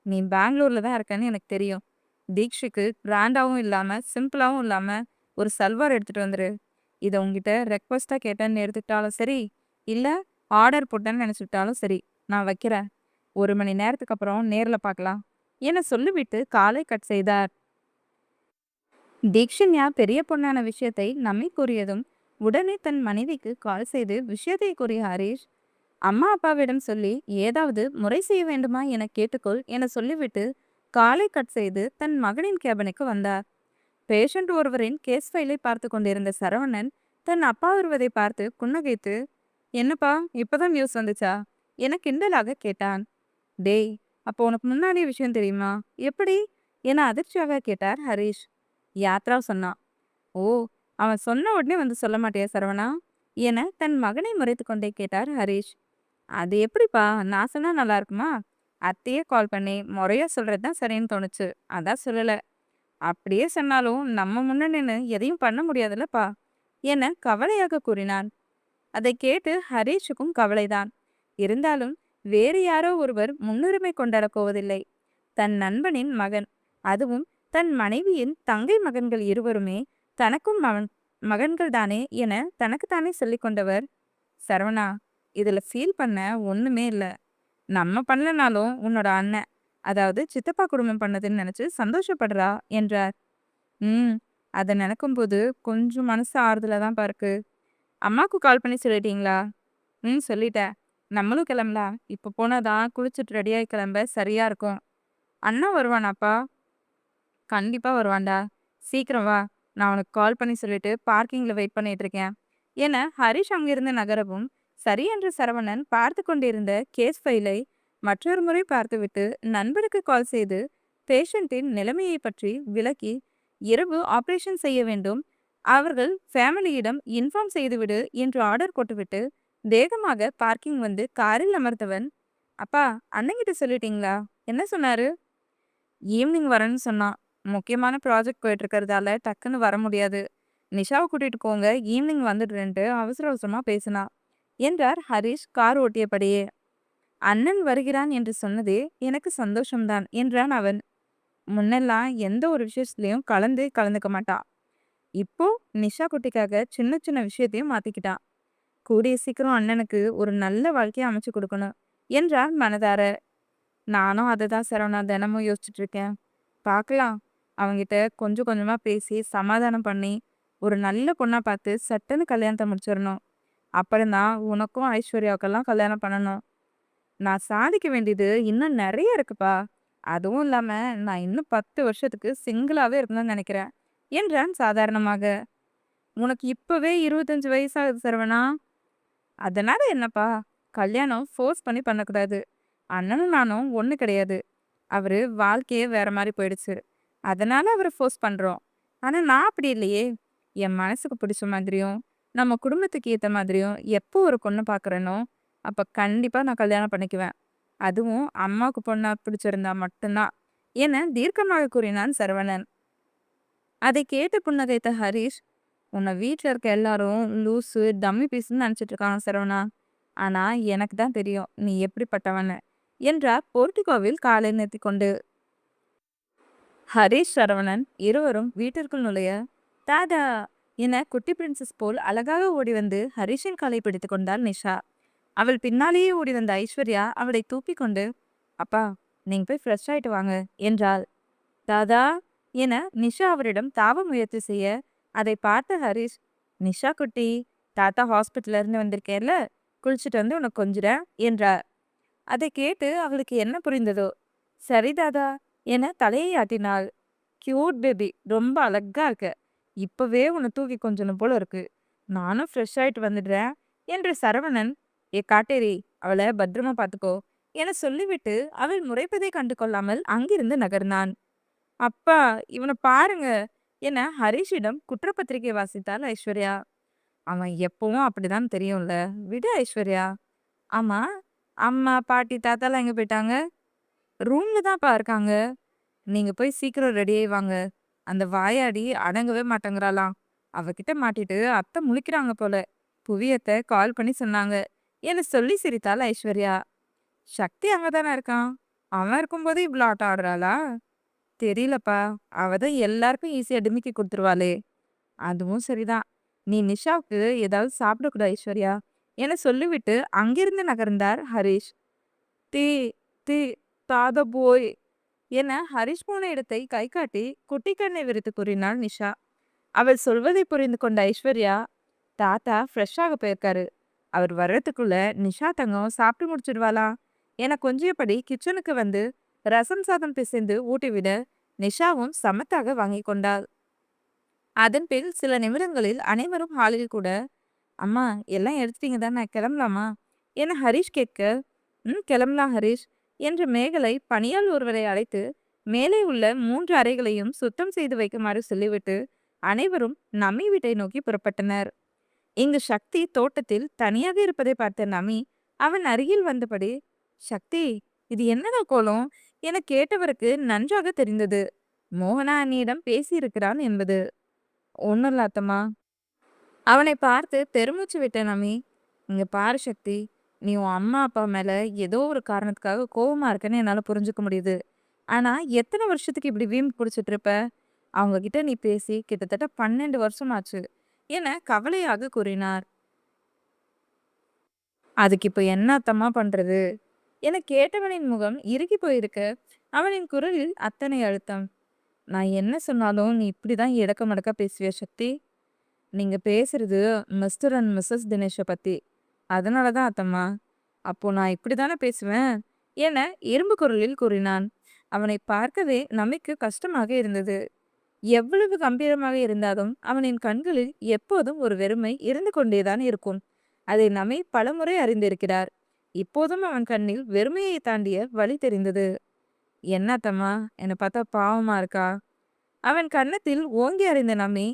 நீ பெங்களூர்ல தான் இருக்கன்னு எனக்கு தெரியும். தீக்ஷுக்கு கிராண்டாவும் இல்லாம சிம்பிளாவும் இல்லாம ஒரு சல்வார் எடுத்துட்டு வந்துரு. இதை உங்ககிட்ட ரெக்வஸ்டா கேட்டேன்னு எடுத்துக்கிட்டாலும் சரி, இல்ல ஆர்டர் போட்டேன்னு நினைச்சுக்கிட்டாலும் சரி, நான் வைக்கிறேன். 1 மணி நேரத்துக்கு அப்புறம் நேர்ல பார்க்கலாம் என சொல்லிவிட்டு காலை கட் செய்தார். தீக்ஷன்யா பெரிய பொண்ணான விஷயத்தை நம்மை கூறியதும் உடனே தன் மனைவிக்கு கால் செய்து விஷயத்தை கூறிய ஹரீஷ், அம்மா அப்பாவிடம் சொல்லி ஏதாவது முறை செய்ய வேண்டுமா என கேட்டுக்கொள் என சொல்லிவிட்டு காலை கட் செய்து தன் மகனின் கேபினுக்கு வந்தார். பேஷண்ட் ஒருவரின் கேஸ் ஃபைலை பார்த்து கொண்டிருந்த சரவணன் தன் அப்பா வருவதை பார்த்து புன்னகைத்து, என்னப்பா, இப்பதான் நியூஸ் வந்துச்சா? என கிண்டலாக கேட்டான். டேய், அப்போ உனக்கு முன்னாடியே விஷயம் தெரியுமா? எப்படி? என அதிர்ச்சியாக கேட்டார் ஹரிஷ். யாத்ரா சொன்னான். ஓ! அவன் சொன்ன உடனே வந்து சொல்ல மாட்டியா சரவணா? என தன் மகனை முறைத்துக் கொண்டே கேட்டார் ஹரிஷ். அது எப்படிப்பா? நான் சொன்னா நல்லா இருக்குமா? அத்தையே கால் பண்ணி முறையா சொல்றது தான் சரின்னு தோணுச்சு. அதான் சொல்லல. அப்படியே சொன்னாலும் நம்ம முன்ன நின்னு எதையும் பண்ண முடியாதுல்லப்பா? என கவலையாக கூறினான். அதைக் கேட்டு ஹரிஷுக்கும் கவலைதான். இருந்தாலும் வேறு யாரோ ஒருவர் முன்னுரிமை கொண்டாடப் போவதில்லை. தன் நண்பனின் மகன், அதுவும் தன் மனைவியின் தங்கை மகன்கள் இருவருமே தனக்கும் மகன்கள் தானே என தனக்குத்தானே சொல்லிக் கொண்டவர். சரவணா, இதுல ஃபீல் பண்ண ஒண்ணுமே இல்ல. நம்ம பண்ணலனாலும் உன்னோட அண்ணன், அதாவது சித்தப்பா குடும்பம் பண்ணதுன்னு நினைச்சு சந்தோஷப்படுறா என்றார். ம். அத நினைக்கும்போது கொஞ்சம் மனசு ஆறுதலா தான் இருக்கு. அம்மாக்கு கால் பண்ணி சொல்லிட்டீங்களா? ம். சொல்லிட்டேன். நம்மளும் கிளம்பலாம். இப்ப போனா தான் குளிச்சுட்டு ரெடியாகி கிளம்ப சரியா இருக்கும். அண்ணா வருவானாப்பா? கண்டிப்பா வருவான்டா. சீக்கிரம் வா. நான் உனக்கு கால் பண்ணி சொல்லிட்டு பார்க்கிங்ல வெயிட் பண்ணிட்டு இருக்கேன். என ஹரிஷ் அங்கிருந்து நகரவும், சரி என்று சரவணன் பார்த்து கொண்டிருந்த கேஸ் ஃபைலை மற்றொரு முறை பார்த்துவிட்டு நண்பருக்கு கால் செய்து பேஷண்டின் நிலைமையை பற்றி விளக்கி, இரவு ஆபரேஷன் செய்ய வேண்டும். அவர்கள் ஃபேமிலியிடம் இன்ஃபார்ம் செய்துவிடு என்று ஆர்டர் போட்டுவிட்டு வேகமாக பார்க்கிங் வந்து காரில் அமர்ந்தவன், அப்பா, அண்ணங்கிட்ட சொல்லிட்டீங்களா? என்ன சொன்னாரு? ஈவினிங் வரேன்னு சொன்னான். முக்கியமான ப்ராஜெக்ட் போயிட்டு இருக்கிறதால டக்குன்னு வர முடியாது. நிஷாவை கூட்டிட்டு போங்க, ஈவினிங் வந்துடுறேன்ட்டு அவசர அவசரமா பேசினா என்றார் ஹரிஷ் கார் ஓட்டியபடியே. அண்ணன் வருகிறான் என்று சொன்னதே எனக்கு சந்தோஷம்தான் என்றான் அவன். முன்னெல்லாம் எந்த ஒரு விஷயத்துலயும் கலந்துக்க மாட்டான். இப்போ நிஷா குட்டிக்காக சின்ன சின்ன விஷயத்தையும் மாத்திக்கிட்டான். கூடிய சீக்கிரம் அண்ணனுக்கு ஒரு நல்ல வாழ்க்கையை அமைச்சு கொடுக்கணும் என்றார் மனதார. நானும் அதை தான் சரவணா தினமும் யோசிச்சுட்டு இருக்கேன். பார்க்கலாம். அவங்கிட்ட கொஞ்சம் கொஞ்சமா பேசி சமாதானம் பண்ணி ஒரு நல்ல பொண்ணா பார்த்து சட்டுன்னு கல்யாணத்தை முடிச்சிடணும். அப்புறம்தான் உனக்கும் ஐஸ்வர்யாவுக்கெல்லாம் கல்யாணம் பண்ணணும். நான் சாதிக்க வேண்டியது இன்னும் நிறைய இருக்குப்பா. அதுவும் இல்லாம நான் இன்னும் 10 வருஷத்துக்கு சிங்கிளாவே இருக்கணும்னு நினைக்கிறேன் என்றான் சாதாரணமாக. உனக்கு இப்பவே 25 வயசாகுது சரவணா. அதனால என்னப்பா? கல்யாணம் ஃபோர்ஸ் பண்ணி பண்ணக்கூடாது. அண்ணனும் நானும் ஒண்ணு கிடையாது. அவரு வாழ்க்கையே வேற மாரி போயிடுச்சு. அதனால அவர ஃபோர்ஸ் பண்றோம். ஆனா நான் அப்படி இல்லையே! என் மனசுக்கு பிடிச்ச மாதிரியும், நம்ம குடும்பத்துக்கு ஏத்த மாதிரியும் எப்போ ஒரு பொண்ண பார்க்குறேனோ, அப்ப கண்டிப்பா நான் கல்யாணம் பண்ணிக்குவேன். அதுவும் அம்மாவுக்கு பொண்ணா பிடிச்சிருந்தா மட்டும் தான். என தீர்க்கமாக கூறினான் சரவணன். அதைக் கேட்டு புன்னகைத்த ஹரிஷ், உன்னை வீட்ல இருக்க எல்லாரும் லூசு, டம்மி பீஸ்ன்னு நினைச்சிட்டு இருக்காங்க சரவணா. ஆனா எனக்கு தான் தெரியும் நீ எப்படிப்பட்டவன்னு என்றார் போர்டிகோவில் காலை நிறுத்திக் கொண்டு. ஹரிஷ், சரவணன் இருவரும் வீட்டிற்குள் நுழைய, தாதா என குட்டி பிரின்சஸ் போல் அழகாக ஓடி வந்து ஹரிஷின் காலை பிடித்துக் கொண்டாள் நிஷா. அவள் பின்னாலேயே ஓடி வந்த ஐஸ்வர்யா அவளை தூக்கிக் கொண்டு, அப்பா, நீங்க போய் ஃப்ரெஷ் ஆயிட்டு வாங்க என்றாள். தாதா என நிஷா அவரிடம் தாவ முயற்சி செய்ய, அதை பார்த்த ஹரிஷ், நிஷா குட்டி, தாத்தா ஹாஸ்பிட்டல்ல இருந்து வந்திருக்கேன்ல, குளிச்சுட்டு வந்து உனக்கு கொஞ்சுறேன் என்றார். அதை கேட்டு அவளுக்கு என்ன புரிந்ததோ, சரி தாதா என தலையை ஆட்டினாள். கியூட் பேபி, ரொம்ப அழகா இருக்க. இப்பவே உன்னை தூக்கி கொஞ்சணும் போல இருக்கு. நானும் ஃப்ரெஷ் ஆயிட்டு வந்துடுறேன் என்று சரவணன், ஏ காட்டேரி, அவளை பத்திரமா பார்த்துக்கோ என சொல்லிவிட்டு அவள் முறைப்பதை கண்டு கொள்ளாமல் அங்கிருந்து நகர்ந்தான். அப்பா, இவனை பாருங்க என ஹரிஷிடம் குற்றப்பத்திரிகை வாசித்தாள் ஐஸ்வர்யா. அவன் எப்பவும் அப்படிதான் தெரியும்ல, விடு ஐஸ்வர்யா. ஆமா, அம்மா பாட்டி தாத்தாலாம் எங்க போயிட்டாங்க? ரூம்ல தான்ப்பா இருக்காங்க. நீங்க போய் சீக்கிரம் ரெடி ஆயி வாங்க. அந்த வாயாடி அடங்கவே மாட்டேங்கிறாளாம். அவகிட்ட மாட்டிட்டு அத்தை முழிக்கிறாங்க போல. புவியத்த கால் பண்ணி சொன்னாங்க என சொல்லி சிரித்தாள் ஐஸ்வர்யா. சக்தி அங்கதானே இருக்கான். அவன் இருக்கும்போது இவ்வளோ ஆட்டம் ஆடுறாளா? தெரியலப்பா. அவ தான் எல்லாருக்கும் ஈஸியா டிமிக்கி குடுத்துருவாளே. அதுவும் சரிதான். நீ நிஷாவுக்கு ஏதாவது சாப்பிட கொடு ஐஸ்வர்யா என சொல்லிவிட்டு அங்கிருந்து நகர்ந்தார் ஹரிஷ். தீ தீ தாத போய் என ஹரிஷ் போன இடத்தை கை காட்டி குட்டி கண்ணை விரித்து கூறினாள் நிஷா. அவள் சொல்வதை புரிந்து கொண்ட ஐஸ்வர்யா, தாத்தா ஃப்ரெஷ்ஷாக போயிருக்காரு. அவர் வர்றதுக்குள்ள நிஷா தங்கம் சாப்பிட்டு முடிச்சிடுவாளா என கொஞ்சியபடி கிச்சனுக்கு வந்து ரசம் சாதம் பிசைந்து ஊட்டிவிட நிஷாவும் சமத்தாக வாங்கி கொண்டாள். அதன் பின் சில நிமிடங்களில் அனைவரும் ஹாலில் கூட அம்மா எல்லாம் எடுத்துட்டீங்க தானே கிளம்பலாமா என ஹரிஷ் கேட்க, கிளம்பலாம் ஹரிஷ் என்று மேகலை பணியாள் ஒருவரை அழைத்து மேலே உள்ள 3 அறைகளையும் சுத்தம் செய்து வைக்குமாறு சொல்லிவிட்டு அனைவரும் நம்மி வீட்டை நோக்கி புறப்பட்டனர். இங்கு சக்தி தோட்டத்தில் தனியாக இருப்பதை பார்த்த நமி அவன் அருகில் வந்தபடி, சக்தி, இது என்னடா கோலம் என கேட்டவருக்கு நன்றாக தெரிந்தது. மோகனா அண்ணியிடம் பேசியிருக்கிறான் என்பது. ஒன்னும் இல்ல அத்தம்மா. அவனை பார்த்து பெருமூச்சு விட்ட நமி, இங்க பாரு சக்தி, நீ உன் அம்மா அப்பா மேல ஏதோ ஒரு காரணத்துக்காக கோவமா இருக்கன்னு என்னால புரிஞ்சுக்க முடியுது. ஆனா எத்தனை வருஷத்துக்கு இப்படி வீம்பு பிடிச்சிட்டு இருப்ப? அவங்க கிட்ட நீ பேசி கிட்டத்தட்ட 12 வருஷம் ஆச்சு என கவலையாக கூறினார். அதுக்கு இப்ப என்ன அத்தம்மா பண்றது என கேட்டவனின் முகம் இறுகி போயிருக்க அவனின் குரலில் அத்தனை அழுத்தம். நான் என்ன சொன்னாலும் நீ இப்படிதான் எடக்க மடக்கா பேசுவிய சக்தி. நீங்க பேசுறது மிஸ்டர் அண்ட் மிஸ்ஸஸ் தினேஷை பத்தி. அதனாலதான் அத்தம்மா. அப்போ நான் இப்படிதானே பேசுவேன் என இரும்பு குரலில் கூறினான். அவனை பார்க்கவே நமிக்கு கஷ்டமாக இருந்தது. எவ்வளவு கம்பீரமாக இருந்தாலும் அவனின் கண்களில் எப்போதும் ஒரு வெறுமை இருந்து கொண்டேதான் இருக்கும். அதை நமை பலமுறை அறிந்திருக்கிறார். இப்போதும் அவன் கண்ணில் வெறுமையை தாண்டிய வழி தெரிந்தது. என்ன அத்தம்மா, என்னை பார்த்தா பாவமா இருக்கா? அவன் கன்னத்தில் ஓங்கி அறிந்த நம்பி,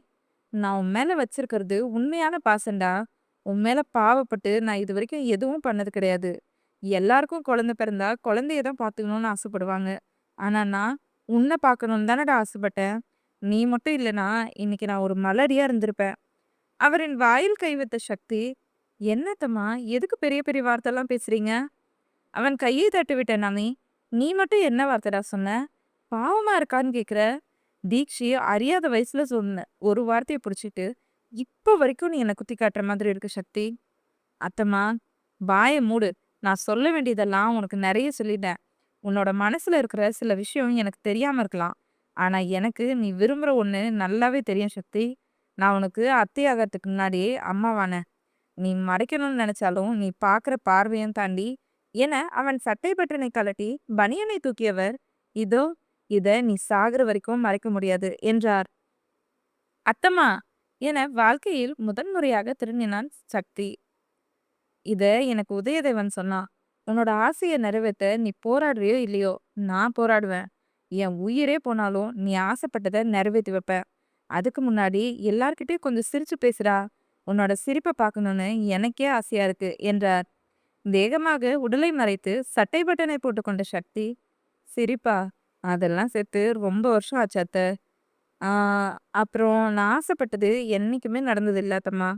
நான் உன் மேல வச்சிருக்கிறது உண்மையான பாசண்டா. உன் மேல பாவப்பட்டு நான் இது வரைக்கும் எதுவும் பண்ணது கிடையாது. எல்லாருக்கும் குழந்தை பிறந்தா குழந்தைய தான் பார்த்துக்கணும்னு ஆசைப்படுவாங்க. ஆனா நான் உன்னை பார்க்கணும்னு தானடா ஆசைப்பட்டேன். நீ மட்டும் இல்லைனா இன்னைக்கு நான் ஒரு மலடியா இருந்திருப்பேன். அவரின் வாயில் கை வைத்த சக்தி, என்னத்தம்மா எதுக்கு பெரிய பெரிய வார்த்தைலாம் பேசுறீங்க? அவன் கையை தட்டிவிட்ட நமி, நீ மட்டும் என்ன வார்த்தைடா சொன்ன? பாவமா இருக்கான்னு கேக்குற? தீக்ஷி அறியாத வயசுல சொன்ன ஒரு வார்த்தையை பிடிச்சிட்டு இப்போ வரைக்கும் நீ என்னை குத்தி காட்டுற மாதிரி இருக்கு சக்தி. அத்தம்மா, வாயை மூடு. நான் சொல்ல வேண்டியதெல்லாம் உனக்கு நிறைய சொல்லிட்டேன். உன்னோட மனசுல இருக்கிற சில விஷயம் எனக்கு தெரியாம இருக்கலாம். ஆனா எனக்கு நீ விரும்புற ஒண்ணு நல்லாவே தெரியும் சக்தி. நான் உனக்கு அத்தையாகிறதுக்கு முன்னாடியே அம்மாவானே. நீ மறைக்கணும்னு நினைச்சாலும் நீ பார்க்குற பார்வையும் தாண்டி என அவன் சட்டை பட்டனை கழட்டி பனியனை தூக்கியவர், இதோ இத நீ சாகுற வரைக்கும் மறைக்க முடியாது என்றார். அத்தம்மா என வாழ்க்கையில் முதன்முறையாக திரும்பினான் சக்தி. இத எனக்கு உதயதேவன் சொன்னான். உன்னோட ஆசையை நிறைவேற்ற நீ போராடுறியோ இல்லையோ, நான் போராடுவேன். என் உயிரே போனாலும் நீ ஆசைப்பட்டதை நிறைவேற்றி வைப்பேன். அதுக்கு முன்னாடி எல்லார்கிட்டயும் கொஞ்சம் சிரிச்சு பேசுடா. உன்னோட சிரிப்பை பார்க்கணும்னு எனக்கே ஆசையா இருக்கு என்றார். வேகமாக உடலை மறைத்து சட்டை பட்டனை போட்டுக்கொண்ட சக்தி, சிரிப்பா? அதெல்லாம் சேர்த்து ரொம்ப வருஷம் ஆச்சு அத்தை. ஆ, அப்புறம் நான் ஆசைப்பட்டது என்னைக்குமே நடந்தது இல்ல அத்தம்மா.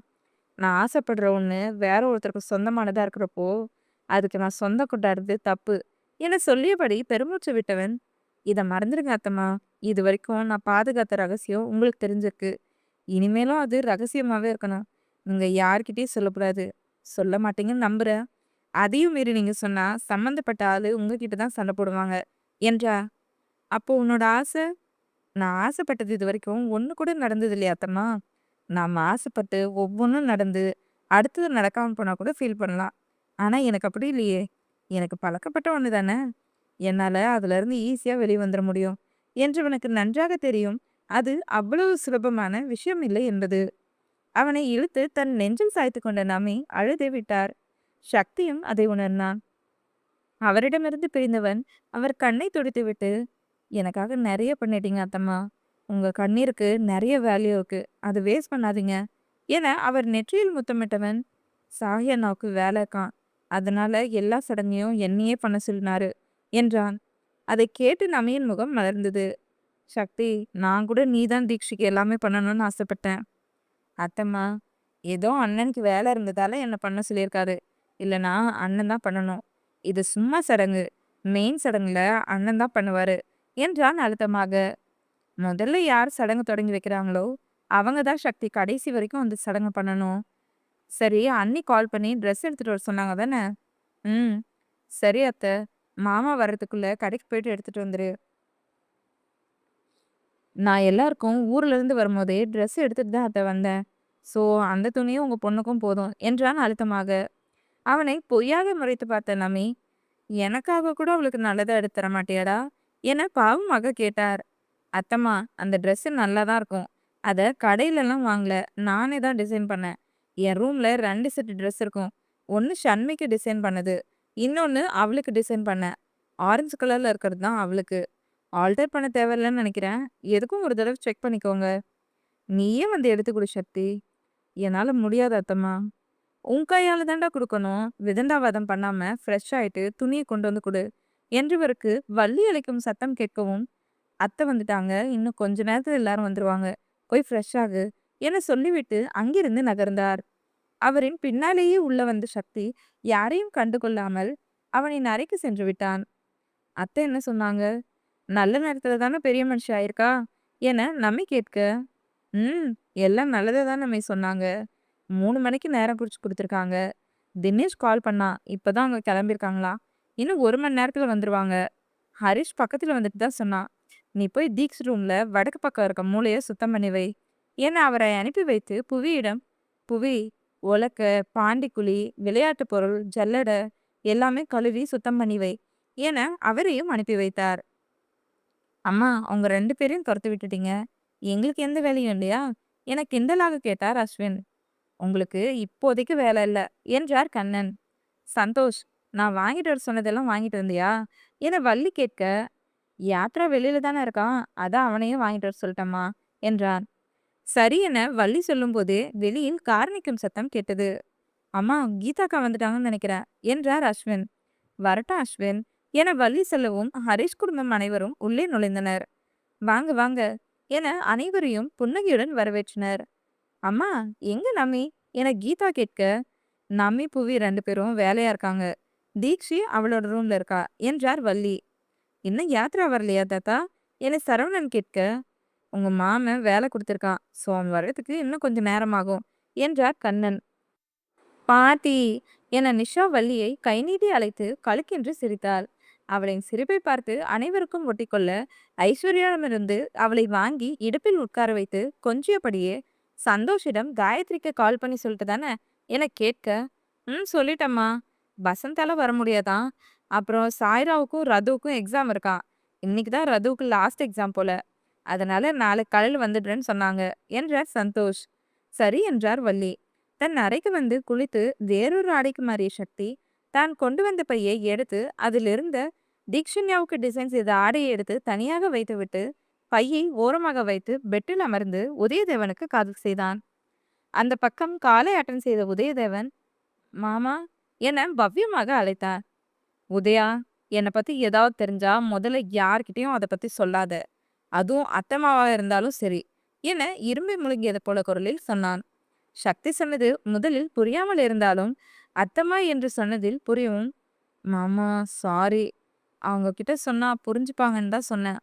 நான் ஆசைப்படுற ஒண்ணு வேற ஒருத்தருக்கு சொந்தமானதா இருக்கிறப்போ அதுக்கு நான் சொந்தம் கொண்டாடுறது தப்பு என சொல்லியபடி பெருமூச்சு விட்டவன், இதை மறந்துடுங்க அத்தம்மா. இது வரைக்கும் நான் பாதுகாத்த ரகசியம் உங்களுக்கு தெரிஞ்சிருக்கு. இனிமேலும் அது ரகசியமாவே இருக்கணும். நீங்க யார்கிட்டயும் சொல்லக்கூடாது. சொல்ல மாட்டீங்கன்னு நம்புறேன். அதையும் மீறி நீங்க சொன்னா சம்பந்தப்பட்ட ஆளு உங்ககிட்ட தான் சண்டை போடுவாங்க என்றா. அப்போ உன்னோட ஆசை? நான் ஆசைப்பட்டது இது வரைக்கும் ஒண்ணு கூட நடந்தது இல்லையா அத்தம்மா? நாம ஆசைப்பட்டு ஒவ்வொன்றும் நடந்து அடுத்தது நடக்காம போனா கூட ஃபீல் பண்ணலாம். ஆனா எனக்கு அப்படி இல்லையே. எனக்கு பழக்கப்பட்ட ஒண்ணு தானே. என்னால அதுல இருந்து ஈஸியா வெளிய வந்துட முடியும் என்று அவனுக்கு நன்றாக தெரியும். அது அவ்வளவு சுலபமான விஷயம் இல்லை என்பது. அவனை இழுத்து தன் நெஞ்சில் சாய்த்து கொண்ட நமி அழுதே விட்டார். சக்தியும் அதை உணர்ந்தான். அவரிடமிருந்து பிரிந்தவன் அவர் கண்ணை துடைத்துவிட்டு, எனக்காக நிறைய பண்ணிட்டீங்க அத்தம்மா. உங்க கண்ணீருக்கு நிறைய வேல்யூ இருக்கு. அது வேஸ்ட் பண்ணாதீங்க என அவர் நெற்றியில் முத்தமிட்டவன், சாஹி அண்ணாவுக்கு வேலை இருக்கான். அதனால எல்லா சடங்கையும் என்னையே பண்ண சொல்லினாரு என்றான். அதை கேட்டு நமியின் முகம் மலர்ந்தது. சக்தி, நான் கூட நீதான் தீக்ஷிக்கு எல்லாமே பண்ணணும்னு ஆசைப்பட்டேன். அத்தம்மா, ஏதோ அண்ணனுக்கு வேலை இருந்ததால என்ன பண்ண சொல்லியிருக்காரு. இல்லைனா அண்ணன் தான் பண்ணணும். இது சும்மா சடங்கு. மெயின் சடங்குல அண்ணன் தான் பண்ணுவாரு என்றான் அழுத்தமாக. முதல்ல யார் சடங்கு தொடங்கி வைக்கிறாங்களோ அவங்க தான் சக்தி கடைசி வரைக்கும் அந்த சடங்கு பண்ணணும். சரி, அண்ணி கால் பண்ணி ட்ரெஸ் எடுத்துட்டு வர சொன்னாங்க தானே? ம், சரி அத்தை. மாமா வர்றதுக்குள்ள கடைக்கு போயிட்டு எடுத்துட்டு வந்துரு. நான் எல்லாருக்கும் ஊர்ல இருந்து வரும்போதே ட்ரெஸ் எடுத்துட்டு தான் அத்தை வந்தேன். ஸோ அந்த துணியும் உங்க பொண்ணுக்கும் போதும் என்றான் அழுத்தமாக. அவனை பொய்யாக முறைத்து பார்த்த நமி, எனக்காக கூட அவளுக்கு நல்லதா எடுத்து தர மாட்டியாடா என பாவமாக கேட்டார். அத்தம்மா, அந்த ட்ரெஸ் நல்லா தான் இருக்கும். அதை கடையிலலாம் வாங்கல, நானே தான் டிசைன் பண்ணேன். என் ரூம்ல 2 செட் ட்ரெஸ் இருக்கும். ஒண்ணு ஷண்மிக்கு டிசைன் பண்ணது. இன்னொன்னு அவளுக்கு டிசைன் பண்ணேன். ஆரஞ்சு கலர்ல இருக்கிறது தான் அவளுக்கு. ஆல்டர் பண்ண தேவையில்லன்னு நெனைக்கிறேன். எதுக்கும் ஒரு தடவ செக் பண்ணிக்கோங்க. நீயே வந்து எடுத்து குடு சக்தி. என்னால முடியாது அத்தம்மா. உன் கையால தான்டா குடுக்கணும். விதண்டாவாதம் பண்ணாம ஃப்ரெஷ் ஆயிட்டு துணிய கொண்டு வந்து குடு. என்றவருக்கு வள்ளி அழைக்கும் சத்தம் கேட்கவும், அத்தை வந்துட்டாங்க. இன்னும் கொஞ்ச நேரத்துல எல்லாரும் வந்துருவாங்க. போய் ஃப்ரெஷ் ஆகு என சொல்லிவிட்டு அங்கிருந்து நகர்ந்தார். அவரின் பின்னாலேயே உள்ள வந்த சக்தி யாரையும் கண்டுகொள்ளாமல் அவனின் அறைக்கு சென்று விட்டான். அத்தை என்ன சொன்னாங்க? நல்ல நேரத்துல தானே பெரிய மனுஷி ஆயிருக்கா என நம்மை கேட்க, ம் எல்லாம் நல்லதா தான் நம்மை சொன்னாங்க. 3 மணிக்கு நேரம் குறிச்சு கொடுத்துருக்காங்க. தினேஷ் கால் பண்ணா. இப்பதான் அவங்க கிளம்பியிருக்காங்களாம். இன்னும் 1 மணி நேரத்துல வந்துருவாங்க. ஹரிஷ் பக்கத்துல வந்துட்டு தான் சொன்னான். நீ போய் தீக்ஸ் ரூம்ல வடக்கு பக்கம் இருக்க மூலைய சுத்தம் பண்ணி வை என அவரை அனுப்பி வைத்து புவியிடம், புவி உலக்க, பாண்டிக்குழி, விளையாட்டு பொருள், ஜல்லடை எல்லாமே கழுவி சுத்தம் பண்ணி வை என அவரையும் அனுப்பி வைத்தார். அம்மா அவங்க 2 பேரையும் துரத்தி விட்டுட்டீங்க. எங்களுக்கு எந்த வேலையும் இல்லையா என கிண்டலாக கேட்டார் அஸ்வின். உங்களுக்கு இப்போதைக்கு வேலை இல்ல என்றார் கண்ணன். சந்தோஷ், நான் வாங்கிட்டு வர சொன்னதெல்லாம் வாங்கிட்டு வந்தியா என வள்ளி கேட்க, யாத்ரா வெளியில தானே இருக்கான், அதான் அவனையும் வாங்கிட்டு வர சொல்லட்டம்மா என்றான். சரி என வள்ளி சொல்லும்போதே வெளியில் கார் நிற்கும் சத்தம் கேட்டது. அம்மா கீதாக்கா வந்துட்டாங்கன்னு நினைக்கிறேன் என்றார் அஸ்வின். வரட்டும் அஸ்வின் என வள்ளி சொல்லவும் ஹரிஷ் குடும்பம் அனைவரும் உள்ளே நுழைந்தனர். வாங்க வாங்க என அனைவரையும் புன்னகையுடன் வரவேற்றனர். அம்மா எங்க நம்மி என கீதா கேட்க, நம்மி புவி 2 பேரும் வேலையா இருக்காங்க. தீக்ஷி அவளோட ரூம்ல இருக்கா என்றார் வள்ளி. இன்னும் யாத்ரா வரலையா தாத்தா என சரவணன் கேட்க, உங்க மாமன் வேலை கொடுத்துருக்கான். ஸோ அவன் வர்றதுக்கு இன்னும் கொஞ்சம் நேரமாகும் என்றார் கண்ணன். பாட்டி என நிஷா வள்ளியை கை நீட்டி அழைத்து கழுக்கென்று சிரித்தாள். அவளின் சிரிப்பை பார்த்து அனைவருக்கும் ஒட்டிக்கொள்ள ஐஸ்வர்யாவிடமிருந்து அவளை வாங்கி இடுப்பில் உட்கார வைத்து கொஞ்சியபடியே, சந்தோஷிடம் காயத்ரிக்கு கால் பண்ணி சொல்லிட்டு தானே என கேட்க, சொல்லிட்டம்மா. பசந்தால வர முடியாதான். அப்புறம் சாய்ராவுக்கும் ரதுவுக்கும் எக்ஸாம் இருக்கான். இன்னைக்கு தான் ரதுவுக்கு லாஸ்ட் எக்ஸாம் போல. அதனால நாளைக்கு காலையில் வந்துடுறேன்னு சொன்னாங்க என்றார் சந்தோஷ். சரி என்றார் வள்ளி. தன் அறைக்கு வந்து குளித்து வேறொரு ஆடைக்கு மாறிய சக்தி தான் கொண்டு வந்த பையை எடுத்து அதிலிருந்த தீக்ஷன்யாவுக்கு டிசைன் செய்த ஆடையை எடுத்து தனியாக வைத்துவிட்டு பையை ஓரமாக வைத்து பெட்டில் அமர்ந்து உதயதேவனுக்கு காதல் செய்தான். அந்த பக்கம் காலை அட்டன் செய்த உதயதேவன், மாமா என பவ்யமாக அழைத்தான். உதயா, என்னை பத்தி ஏதாவது தெரிஞ்சா முதல்ல யார்கிட்டயும் அதை பத்தி சொல்லாத. அதுவும் அத்தம்மாவா இருந்தாலும் சரி என இரும்பை முழுங்கியது போல குரலில் சொன்னான். சக்தி சொன்னது முதலில் புரியாமல் இருந்தாலும் அத்தம்மா என்று சொன்னதில் புரியவும், மாமா சாரி, அவங்க கிட்ட சொன்னா புரிஞ்சுப்பாங்கன்னு தான் சொன்னேன்.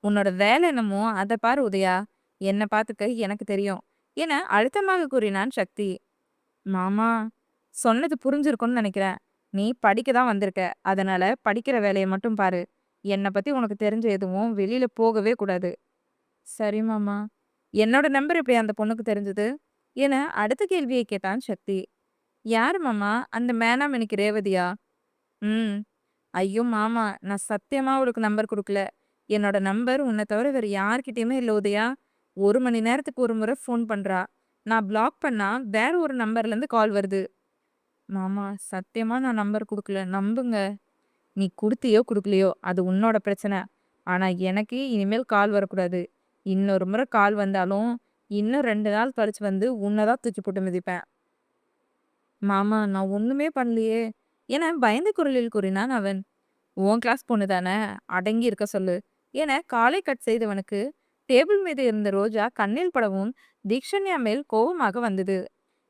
உன்னோட வேலை என்னமோ அதை பாரு உதயா, என்னை பார்த்துக்க எனக்கு தெரியும் என அழுத்தமாக கூறினான் சக்தி. மாமா, சொன்னது புரிஞ்சிருக்கும்னு நினைக்கிறேன். நீ படிக்க தான் வந்திருக்க, அதனால படிக்கிற வேலையை மட்டும் பாரு. என்னை பத்தி உனக்கு தெரிஞ்ச எதுவும் வெளியில போகவே கூடாது. சரி மாமா. என்னோட நம்பர் எப்படி அந்த பொண்ணுக்கு தெரிஞ்சது என அடுத்த கேள்வியை கேட்டான் சக்தி. யாரு மாமா, அந்த மேனாம் எனக்கு ரேவதியா? ம். ஐயோ மாமா, நான் சத்தியமா அவளுக்கு நம்பர் கொடுக்கல. என்னோட நம்பர் உன்னை தவிர வேற யார்கிட்டயுமே இல்லை உதயா. 1 மணி நேரத்துக்கு ஒரு முறை ஃபோன் பண்றா. நான் பிளாக் பண்ணா வேற ஒரு நம்பர்ல இருந்து கால் வருது. மாமா சத்தியமா நான் நம்பர் கொடுக்கல, நம்புங்க. நீ குடுத்தியோ குடுக்கலையோ அது உன்னோட பிரச்சனை. ஆனா எனக்கு இனிமேல் கால் வரக்கூடாது. இன்னொரு முறை கால் வந்தாலும் இன்னும் 2 நாள் கழிச்சு வந்து உன்னதான் தூக்கி போட்டு மிதிப்பேன். மாமா நான் ஒண்ணுமே பண்ணலையே என பயந்த குரலில் கூறினான் அவன். உன் கிளாஸ் பொண்ணு தானே, அடங்கி இருக்க சொல்லு என காலை கட் செய்தவனுக்கு டேபிள் மீது இருந்த ரோஜா கண்ணில் படவும் தீக்ஷன்யா மேல் கோபமாக வந்தது.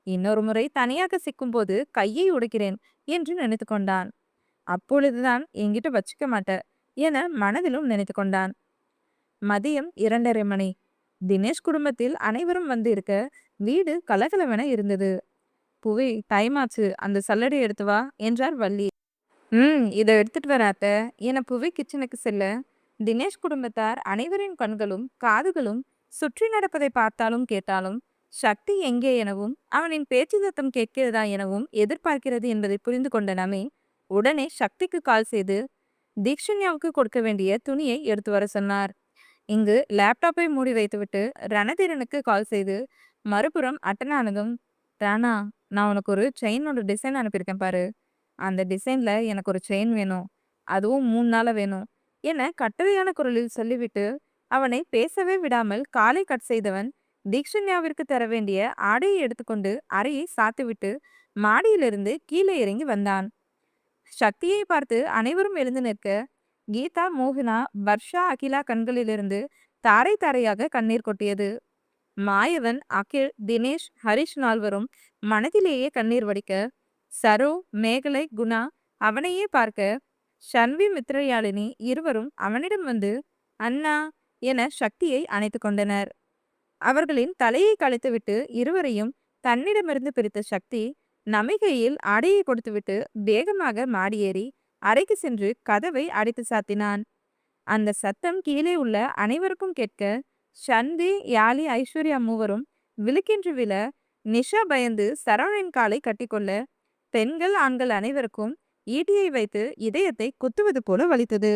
இன்னொரு முறை தனியாக சிக்கும்போது கையை உடைக்கிறேன் என்று நினைத்து கொண்டான். அப்பொழுதுதான் என்கிட்ட வச்சுக்க மாட்ட என மனதிலும் நினைத்து கொண்டான். மதியம் 2:30 மணி. தினேஷ் குடும்பத்தில் அனைவரும் வந்து இருக்க வீடு கலகலவென இருந்தது. புவி, டைம் ஆச்சு, அந்த சல்லடை எடுத்து வா என்றார் வள்ளி. இதை எடுத்துட்டு வர அத்தை என புவி கிச்சனுக்கு செல்ல, தினேஷ் குடும்பத்தார் அனைவரின் கண்களும் காதுகளும் சுற்றி நடப்பதை பார்த்தாலும் கேட்டாலும் சக்தி எங்கே எனவும் அவனின் பேச்சு சத்தம் கேட்கிறதா எனவும் எதிர்பார்க்கிறது என்பதை புரிந்து கொண்ட நமே உடனே சக்திக்கு கால் செய்து தீக்ஷன்யாவுக்கு கொடுக்க வேண்டிய துணியை எடுத்து வர சொன்னார். இங்கு லேப்டாப்பை மூடி வைத்துவிட்டு ரணதீரனுக்கு கால் செய்து மறுபுறம் அட்டனானதும், ராணா, நான் உனக்கு ஒரு செயினோட டிசைன் அனுப்பியிருக்கேன் பாரு. அந்த டிசைன்ல எனக்கு ஒரு செயின் வேணும். அதுவும் 3 நாள்ல வேணும். என கட்டளையான குரலில் சொல்லிவிட்டு, அவனை பேசவே விடாமல் காலை கட் செய்தவன், தீக்ஷண்யாவிற்கு தர வேண்டிய ஆடையை எடுத்துக்கொண்டு அறையை சாத்திவிட்டு, மாடியிலிருந்து கீழே இறங்கி வந்தான். சக்தியை பார்த்து அனைவரும் எழுந்து நிற்க, கீதா, மோகனா, வர்ஷா, அகிலா கண்களிலிருந்து தாரை தாரையாக கண்ணீர் கொட்டியது. மாயவன், அகில், தினேஷ், ஹரிஷ் நால்வரும் மனதிலேயே கண்ணீர் வடிக்க, சரோ, மேகலை, குணா அவனையே பார்க்க, ஷன்வி, மித்ரயாழினி இருவரும் அவனிடம் வந்து அண்ணா என சக்தியை அணைத்து கொண்டனர். அவர்களின் தலையை கழித்துவிட்டு இருவரையும் தன்னிடமிருந்து பிரித்த சக்தி நமிகையில் ஆடையை கொடுத்துவிட்டு வேகமாக மாடியேறி அறைக்கு சென்று கதவை அடைத்து சாத்தினான். அந்த சத்தம் கீழே உள்ள அனைவருக்கும் கேட்க, சந்தி, யாழி, ஐஸ்வர்யா மூவரும் விழுக்கின்று விழ, நிஷா பயந்து சரவணின் காலை கட்டிக்கொள்ள, பெண்கள், ஆண்கள் அனைவருக்கும் ஈட்டியை வைத்து இதயத்தை குத்துவது போல வலித்தது.